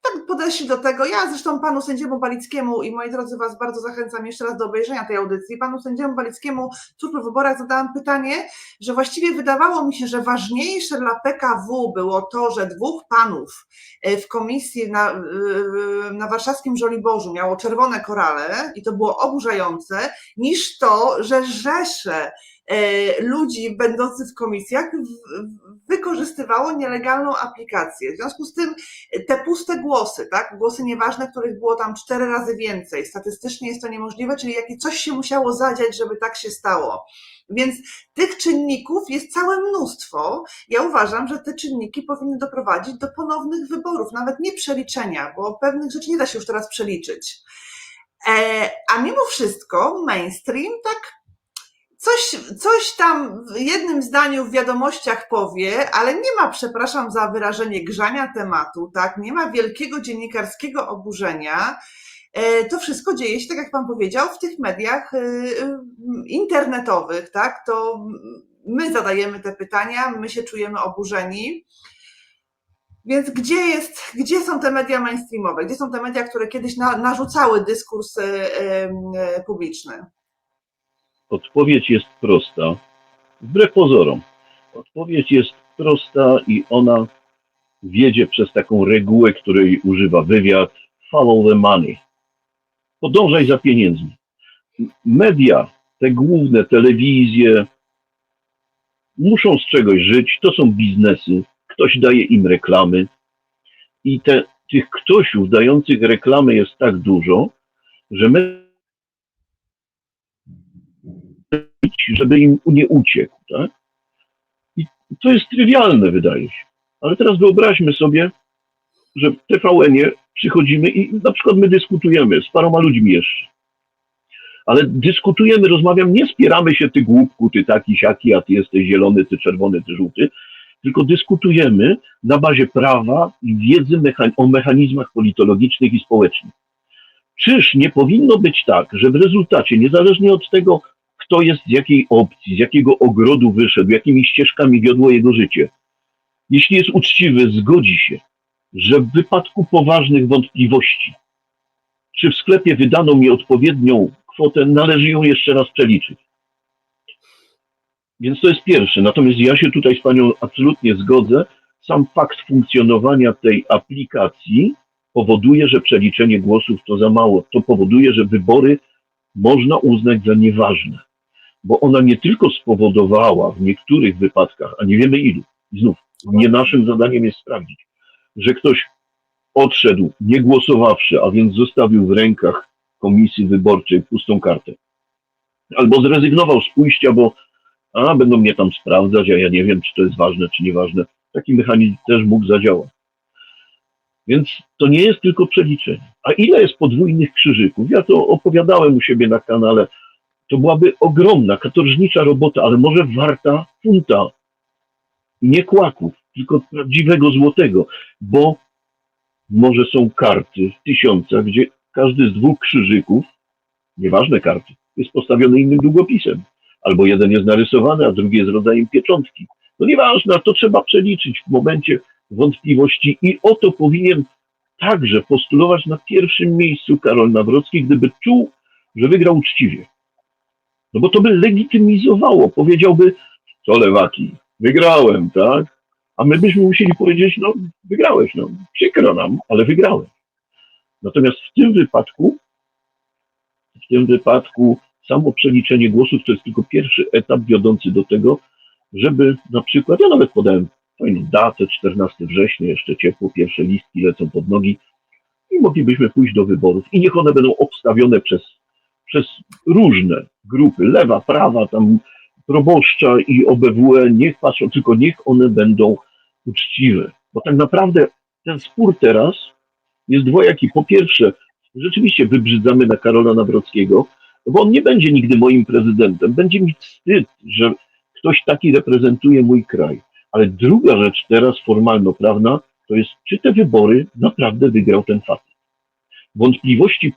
tak podeszli do tego. Ja zresztą panu sędziemu Balickiemu i moi drodzy, was bardzo zachęcam jeszcze raz do obejrzenia tej audycji. Panu sędziemu Balickiemu tuż po wyborach zadałam pytanie, że właściwie wydawało mi się, że ważniejsze dla PKW było to, że 2 panów w komisji na warszawskim Żoliborzu miało czerwone korale i to było oburzające, niż to, że rzesze ludzi będących w komisjach wykorzystywało nielegalną aplikację. W związku z tym te puste głosy, tak, głosy nieważne, których było tam 4 razy więcej, statystycznie jest to niemożliwe, czyli coś się musiało zadziać, żeby tak się stało. Więc tych czynników jest całe mnóstwo. Ja uważam, że te czynniki powinny doprowadzić do ponownych wyborów, nawet nie przeliczenia, bo pewnych rzeczy nie da się już teraz przeliczyć. A mimo wszystko mainstream tak coś tam w jednym zdaniu w wiadomościach powie, ale nie ma, przepraszam za wyrażenie, grzania tematu, tak? Nie ma wielkiego dziennikarskiego oburzenia. To wszystko dzieje się, tak jak pan powiedział, w tych mediach internetowych, tak? To my zadajemy te pytania, my się czujemy oburzeni. Więc gdzie są te media mainstreamowe? Gdzie są te media, które kiedyś narzucały dyskurs publiczny? Odpowiedź jest prosta. Wbrew pozorom. Odpowiedź jest prosta i ona wiedzie przez taką regułę, której używa wywiad: follow the money. Podążaj za pieniędzmi. Media, te główne, telewizje, muszą z czegoś żyć. To są biznesy. Ktoś daje im reklamy. I tych ktośów dających reklamy jest tak dużo, że żeby im nie uciekł, tak? I to jest trywialne, wydaje się. Ale teraz wyobraźmy sobie, że w TVN-ie przychodzimy i na przykład my dyskutujemy z paroma ludźmi jeszcze. Ale dyskutujemy, rozmawiam, nie spieramy się, ty głupku, ty taki, siaki, a ty jesteś zielony, ty czerwony, ty żółty, tylko dyskutujemy na bazie prawa i wiedzy o mechanizmach politologicznych i społecznych. Czyż nie powinno być tak, że w rezultacie, niezależnie od tego, kto jest z jakiej opcji, z jakiego ogrodu wyszedł, jakimi ścieżkami wiodło jego życie, jeśli jest uczciwy, zgodzi się, że w wypadku poważnych wątpliwości, czy w sklepie wydano mi odpowiednią kwotę, należy ją jeszcze raz przeliczyć. Więc to jest pierwsze. Natomiast ja się tutaj z panią absolutnie zgodzę. Sam fakt funkcjonowania tej aplikacji powoduje, że przeliczenie głosów to za mało. To powoduje, że wybory można uznać za nieważne. Bo ona nie tylko spowodowała w niektórych wypadkach, a nie wiemy ilu, i znów nie naszym zadaniem jest sprawdzić, że ktoś odszedł nie głosowawszy, a więc zostawił w rękach komisji wyborczej pustą kartę. Albo zrezygnował z pójścia, bo będą mnie tam sprawdzać, a ja nie wiem, czy to jest ważne, czy nieważne. Taki mechanizm też mógł zadziałać. Więc to nie jest tylko przeliczenie. A ile jest podwójnych krzyżyków? Ja to opowiadałem u siebie na kanale. To byłaby ogromna, katorżnicza robota, ale może warta funta. Nie kłaków, tylko prawdziwego złotego, bo może są karty w tysiącach, gdzie każdy z 2 krzyżyków, nieważne karty, jest postawiony innym długopisem. Albo jeden jest narysowany, a drugi jest rodzajem pieczątki. No nieważne, to trzeba przeliczyć w momencie wątpliwości i o to powinien także postulować na pierwszym miejscu Karol Nawrocki, gdyby czuł, że wygrał uczciwie. No bo to by legitymizowało, powiedziałby, co lewaki, wygrałem, tak? A my byśmy musieli powiedzieć, no wygrałeś, no przykro nam, ale wygrałeś. Natomiast w tym wypadku samo przeliczenie głosów to jest tylko pierwszy etap wiodący do tego, żeby na przykład, ja nawet podałem fajną datę, 14 września, jeszcze ciepło, pierwsze listki lecą pod nogi i moglibyśmy pójść do wyborów i niech one będą obstawione przez różne grupy, lewa, prawa, tam proboszcza i OBWE, niech patrzą, tylko niech one będą uczciwe. Bo tak naprawdę ten spór teraz jest dwojaki. Po pierwsze, rzeczywiście wybrzydzamy na Karola Nawrockiego, bo on nie będzie nigdy moim prezydentem. Będzie mi wstyd, że ktoś taki reprezentuje mój kraj. Ale druga rzecz teraz formalno-prawna to jest, czy te wybory naprawdę wygrał ten facet. Wątpliwości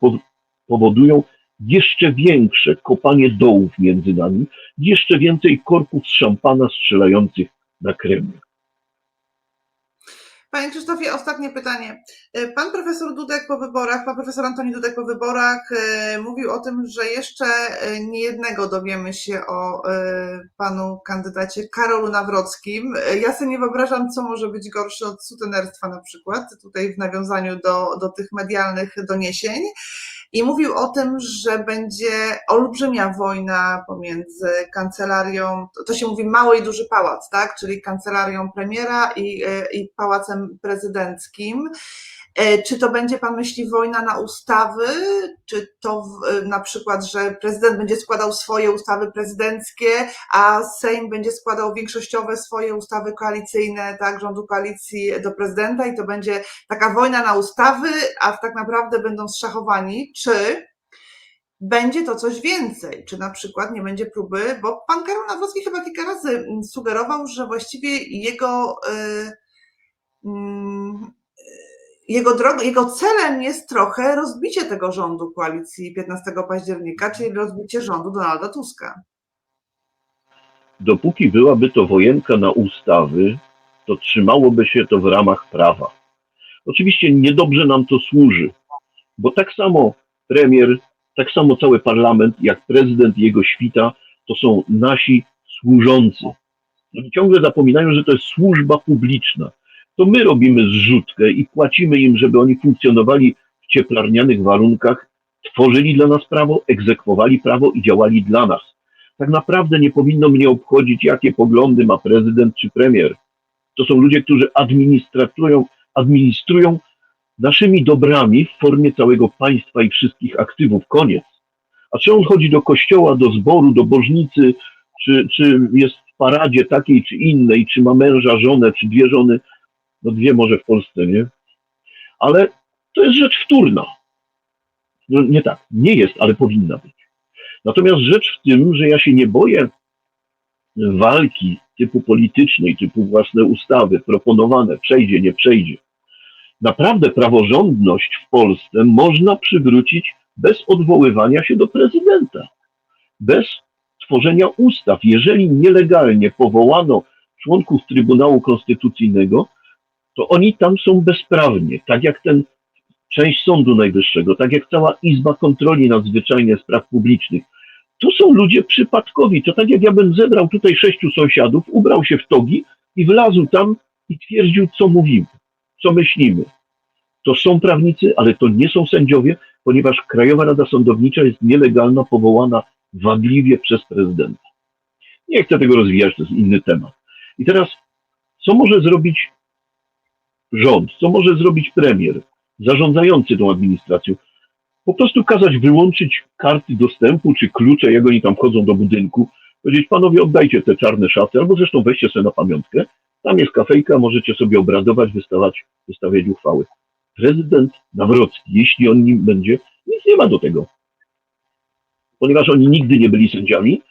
powodują jeszcze większe kopanie dołów między nami, jeszcze więcej korków z szampana strzelających na Kreml. Panie Krzysztofie, ostatnie pytanie. Pan profesor Dudek po wyborach, pan profesor Antoni Dudek po wyborach mówił o tym, że jeszcze niejednego dowiemy się o panu kandydacie Karolu Nawrockim. Ja sobie nie wyobrażam, co może być gorsze od sutenerstwa na przykład, tutaj w nawiązaniu do tych medialnych doniesień. I mówił o tym, że będzie olbrzymia wojna pomiędzy kancelarią, to się mówi mały i duży pałac, tak? Czyli kancelarią premiera i pałacem prezydenckim. Czy to będzie, pan myśli, wojna na ustawy? Czy to na przykład, że prezydent będzie składał swoje ustawy prezydenckie, a Sejm będzie składał większościowe swoje ustawy koalicyjne, tak, rządu koalicji do prezydenta i to będzie taka wojna na ustawy, a tak naprawdę będą zszachowani? Czy będzie to coś więcej? Czy na przykład nie będzie próby, bo pan Karol Nawrocki chyba kilka razy sugerował, że właściwie jego celem jest trochę rozbicie tego rządu koalicji 15 października, czyli rozbicie rządu Donalda Tuska. Dopóki byłaby to wojenka na ustawy, to trzymałoby się to w ramach prawa. Oczywiście niedobrze nam to służy, bo tak samo premier, tak samo cały parlament, jak prezydent i jego świta, to są nasi służący. Oni ciągle zapominają, że to jest służba publiczna. To my robimy zrzutkę i płacimy im, żeby oni funkcjonowali w cieplarnianych warunkach, tworzyli dla nas prawo, egzekwowali prawo i działali dla nas. Tak naprawdę nie powinno mnie obchodzić, jakie poglądy ma prezydent czy premier. To są ludzie, którzy administrują naszymi dobrami w formie całego państwa i wszystkich aktywów. Koniec. A czy on chodzi do kościoła, do zboru, do bożnicy, czy jest w paradzie takiej czy innej, czy ma męża, żonę, czy 2 żony, no 2 może w Polsce, nie? Ale to jest rzecz wtórna. No nie tak, nie jest, ale powinna być. Natomiast rzecz w tym, że ja się nie boję walki typu politycznej, typu własne ustawy proponowane, przejdzie, nie przejdzie. Naprawdę praworządność w Polsce można przywrócić bez odwoływania się do prezydenta, bez tworzenia ustaw. Jeżeli nielegalnie powołano członków Trybunału Konstytucyjnego, to oni tam są bezprawnie, tak jak część Sądu Najwyższego, tak jak cała Izba Kontroli Nadzwyczajnej Spraw Publicznych. To są ludzie przypadkowi. To tak jak ja bym zebrał tutaj 6 sąsiadów, ubrał się w togi i wlazł tam i twierdził, co mówimy, co myślimy. To są prawnicy, ale to nie są sędziowie, ponieważ Krajowa Rada Sądownicza jest nielegalna, powołana wadliwie przez prezydenta. Nie chcę tego rozwijać, to jest inny temat. I teraz, co może zrobić rząd, co może zrobić premier? zarządzający tą administracją, po prostu kazać wyłączyć karty dostępu czy klucze, jak oni tam wchodzą do budynku, powiedzieć, panowie, oddajcie te czarne szaty, albo zresztą weźcie sobie na pamiątkę, tam jest kafejka, możecie sobie obradować, wystawiać uchwały. Prezydent Nawrocki, jeśli on nim będzie, nic nie ma do tego. Ponieważ oni nigdy nie byli sędziami,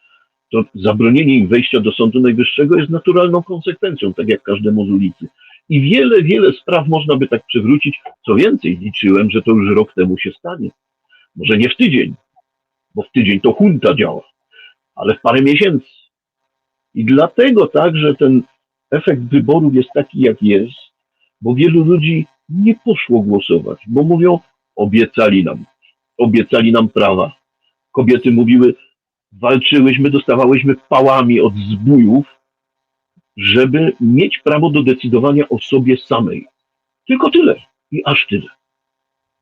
to zabronienie im wejścia do Sądu Najwyższego jest naturalną konsekwencją, tak jak każdemu z ulicy. I wiele, wiele spraw można by tak przywrócić. Co więcej, liczyłem, że to już rok temu się stanie. Może nie w tydzień, bo w tydzień to junta działa, ale w parę miesięcy. I dlatego także ten efekt wyborów jest taki, jak jest, bo wielu ludzi nie poszło głosować, bo mówią, obiecali nam prawa. Kobiety mówiły, walczyłyśmy, dostawałyśmy pałami od zbójów, żeby mieć prawo do decydowania o sobie samej. Tylko tyle i aż tyle.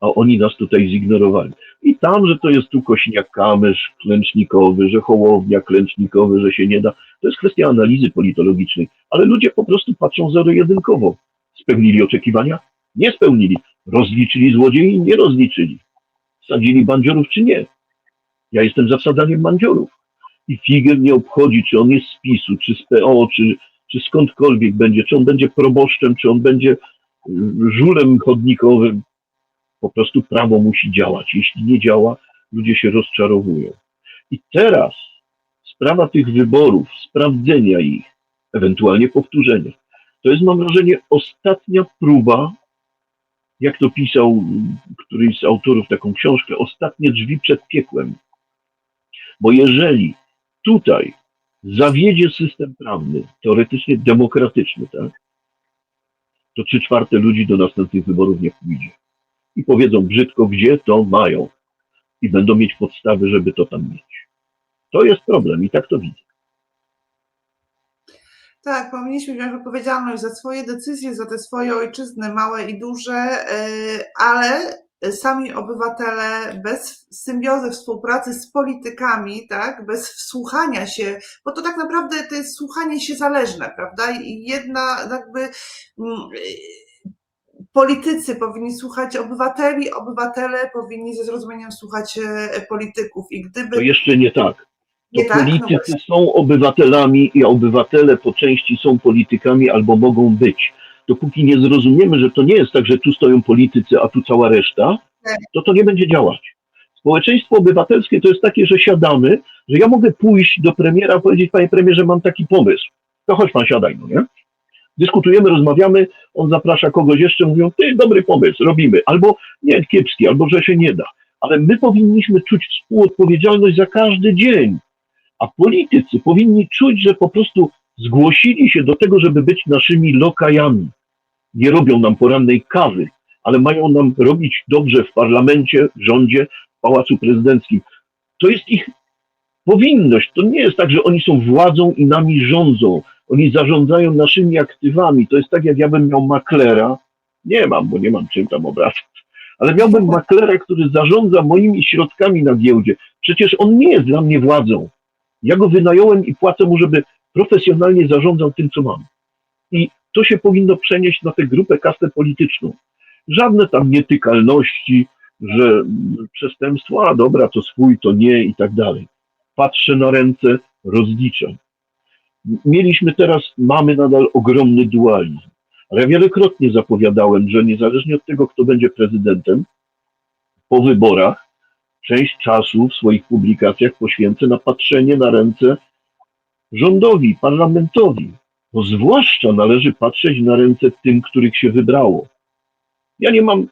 A oni nas tutaj zignorowali. I tam, że to jest tu Kośniak-Kamysz klęcznikowy, że Hołownia klęcznikowy, że się nie da. To jest kwestia analizy politologicznej. Ale ludzie po prostu patrzą zero-jedynkowo. Spełnili oczekiwania? Nie spełnili. Rozliczyli złodziei? Nie rozliczyli. Sadzili bandziorów czy nie? Ja jestem za wsadzaniem bandziorów. I figiel nie obchodzi, czy on jest z PiS-u, czy z PO, czy skądkolwiek będzie, czy on będzie proboszczem, czy on będzie żulem chodnikowym. Po prostu prawo musi działać. Jeśli nie działa, ludzie się rozczarowują. I teraz sprawa tych wyborów, sprawdzenia ich, ewentualnie powtórzenia, to jest, mam wrażenie, ostatnia próba, jak to pisał któryś z autorów taką książkę, ostatnie drzwi przed piekłem. Bo jeżeli tutaj zawiedzie system prawny, teoretycznie demokratyczny, tak, to 3/4 ludzi do następnych wyborów nie pójdzie. I powiedzą brzydko, gdzie to mają. I będą mieć podstawy, żeby to tam mieć. To jest problem i tak to widzę. Tak, powinniśmy wziąć odpowiedzialność za swoje decyzje, za te swoje ojczyzny, małe i duże, ale sami obywatele bez symbiozy, współpracy z politykami, tak, bez wsłuchania się, bo to tak naprawdę to jest słuchanie się zależne, prawda? I jedna jakby politycy powinni słuchać obywateli, obywatele powinni ze zrozumieniem słuchać polityków. I gdyby To jeszcze nie tak. To nie tak, no politycy są obywatelami i obywatele po części są politykami albo mogą być. Dopóki nie zrozumiemy, że to nie jest tak, że tu stoją politycy, a tu cała reszta, to nie będzie działać. Społeczeństwo obywatelskie to jest takie, że siadamy, że ja mogę pójść do premiera i powiedzieć, panie premierze, mam taki pomysł. To chodź pan, siadaj, no nie? Dyskutujemy, rozmawiamy, on zaprasza kogoś jeszcze, mówią, ty, dobry pomysł, robimy. Albo nie, kiepski, albo że się nie da. Ale my powinniśmy czuć współodpowiedzialność za każdy dzień. A politycy powinni czuć, że po prostu zgłosili się do tego, żeby być naszymi lokajami. Nie robią nam porannej kawy, ale mają nam robić dobrze w parlamencie, w rządzie, w pałacu prezydenckim. To jest ich powinność. To nie jest tak, że oni są władzą i nami rządzą. Oni zarządzają naszymi aktywami. To jest tak, jak ja bym miał maklera. Nie mam, bo nie mam czym tam obracać. Ale miałbym maklera, który zarządza moimi środkami na giełdzie. Przecież on nie jest dla mnie władzą. Ja go wynająłem i płacę mu, żeby profesjonalnie zarządzał tym, co mam. I to się powinno przenieść na tę grupę, kastę polityczną. Żadne tam nietykalności, że przestępstwo, a dobra, to swój, to nie i tak dalej. Patrzę na ręce, rozliczam. Mamy nadal ogromny dualizm. Ale ja wielokrotnie zapowiadałem, że niezależnie od tego, kto będzie prezydentem, po wyborach część czasu w swoich publikacjach poświęcę na patrzenie na ręce rządowi, parlamentowi. Bo zwłaszcza należy patrzeć na ręce tym, których się wybrało. Ja nie mam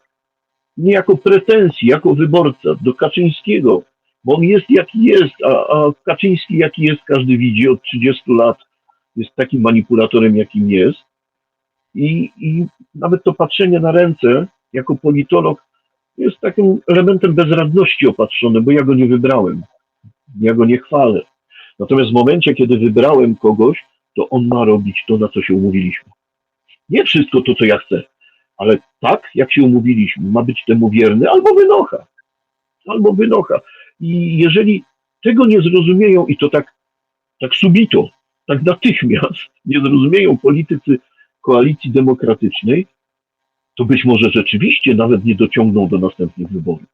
niejako pretensji jako wyborca do Kaczyńskiego, bo on jest jaki jest, a Kaczyński jaki jest, każdy widzi od 30 lat, jest takim manipulatorem, jakim jest. I nawet to patrzenie na ręce jako politolog jest takim elementem bezradności opatrzone, bo ja go nie wybrałem. Ja go nie chwalę. Natomiast w momencie, kiedy wybrałem kogoś, to on ma robić to, na co się umówiliśmy. Nie wszystko to, co ja chcę, ale tak, jak się umówiliśmy, ma być temu wierny albo wynocha. Albo wynocha. I jeżeli tego nie zrozumieją, i to tak subito, tak natychmiast nie zrozumieją politycy Koalicji Demokratycznej, to być może rzeczywiście nawet nie dociągną do następnych wyborów.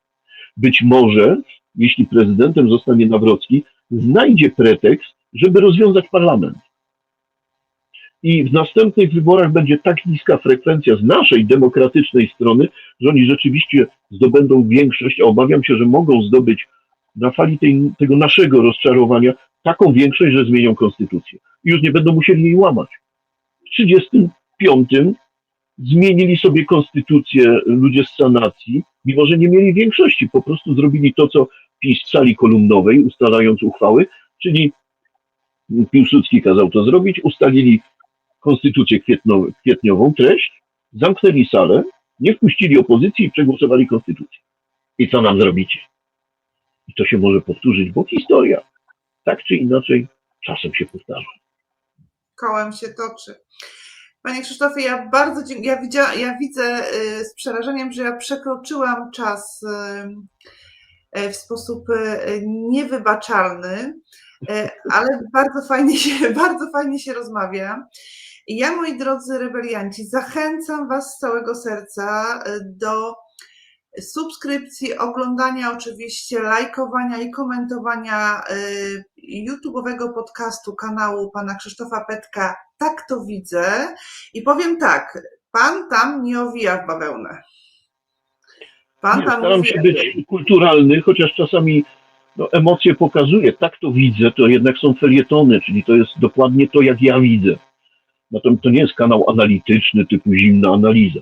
Być może, jeśli prezydentem zostanie Nawrocki, znajdzie pretekst, żeby rozwiązać parlament. I w następnych wyborach będzie tak niska frekwencja z naszej demokratycznej strony, że oni rzeczywiście zdobędą większość, a obawiam się, że mogą zdobyć na fali tego naszego rozczarowania taką większość, że zmienią konstytucję. I już nie będą musieli jej łamać. W 1935 zmienili sobie konstytucję ludzie z sanacji, mimo że nie mieli większości. Po prostu zrobili to, co PiS w sali kolumnowej, ustalając uchwały, czyli Piłsudski kazał to zrobić, ustalili konstytucję kwietniową, treść, zamknęli salę, nie wpuścili opozycji i przegłosowali konstytucję. I co nam zrobicie? I to się może powtórzyć, bo historia tak czy inaczej czasem się powtarza. Kołem się toczy. Panie Krzysztofie, ja bardzo dziękuję. Ja widzę z przerażeniem, że ja przekroczyłam czas w sposób niewybaczalny, ale bardzo fajnie się rozmawia. I ja, moi drodzy rebelianci, zachęcam Was z całego serca do subskrypcji, oglądania oczywiście, lajkowania i komentowania YouTube'owego podcastu kanału pana Krzysztofa Petka Tak to widzę. I powiem tak, pan tam nie owija w bawełnę. Pan tam Staram mówi... się być kulturalny, chociaż czasami emocje pokazuję. Tak to widzę, to jednak są felietony, czyli to jest dokładnie to, jak ja widzę. Natomiast to nie jest kanał analityczny typu zimna analiza.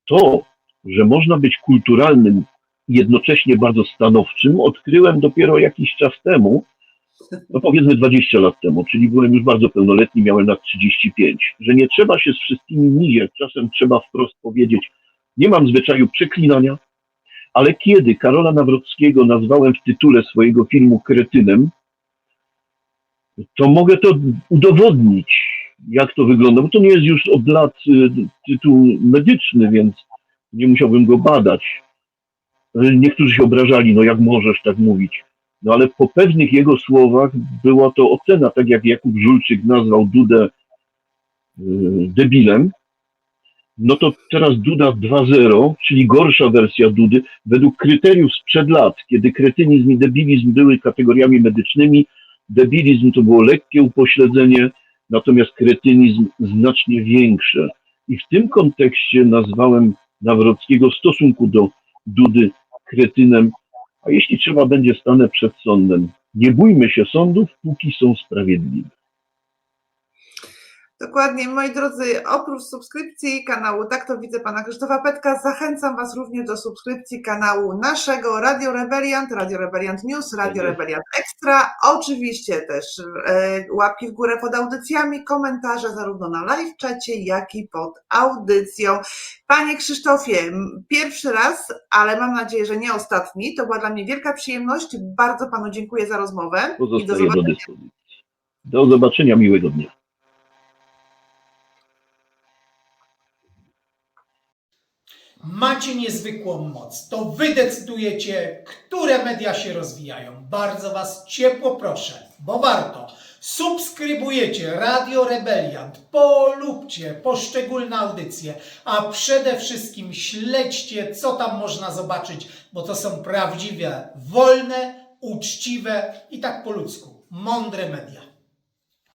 To, że można być kulturalnym i jednocześnie bardzo stanowczym, odkryłem dopiero jakiś czas temu, powiedzmy 20 lat temu, czyli byłem już bardzo pełnoletni, miałem lat 35, że nie trzeba się z wszystkimi miziać, czasem trzeba wprost powiedzieć, nie mam zwyczaju przeklinania, ale kiedy Karola Nawrockiego nazwałem w tytule swojego filmu kretynem, to mogę to udowodnić, jak to wygląda, bo to nie jest już od lat tytuł medyczny, więc nie musiałbym go badać. Niektórzy się obrażali, jak możesz tak mówić. Ale po pewnych jego słowach była to ocena, tak jak Jakub Żulczyk nazwał Dudę debilem, to teraz Duda 2.0, czyli gorsza wersja Dudy, według kryteriów sprzed lat, kiedy kretynizm i debilizm były kategoriami medycznymi, debilizm to było lekkie upośledzenie, natomiast kretynizm znacznie większe. I w tym kontekście nazwałem Nawrockiego w stosunku do Dudy kretynem, a jeśli trzeba będzie, stanę przed sądem. Nie bójmy się sądów, póki są sprawiedliwe. Dokładnie, moi drodzy, oprócz subskrypcji kanału Tak to widzę pana Krzysztofa Petka, zachęcam Was również do subskrypcji kanału naszego Radio Rebeliant News, Radio Rebeliant Extra. Oczywiście też łapki w górę pod audycjami, komentarze zarówno na live czacie, jak i pod audycją. Panie Krzysztofie, pierwszy raz, ale mam nadzieję, że nie ostatni. To była dla mnie wielka przyjemność. Bardzo Panu dziękuję za rozmowę. Pozostaję do dyspozycji. Do zobaczenia, miłego dnia. Macie niezwykłą moc. To Wy decydujecie, które media się rozwijają. Bardzo Was ciepło proszę, bo warto. Subskrybujecie Radio Rebeliant, polubcie poszczególne audycje, a przede wszystkim śledźcie, co tam można zobaczyć, bo to są prawdziwe, wolne, uczciwe i tak po ludzku, mądre media.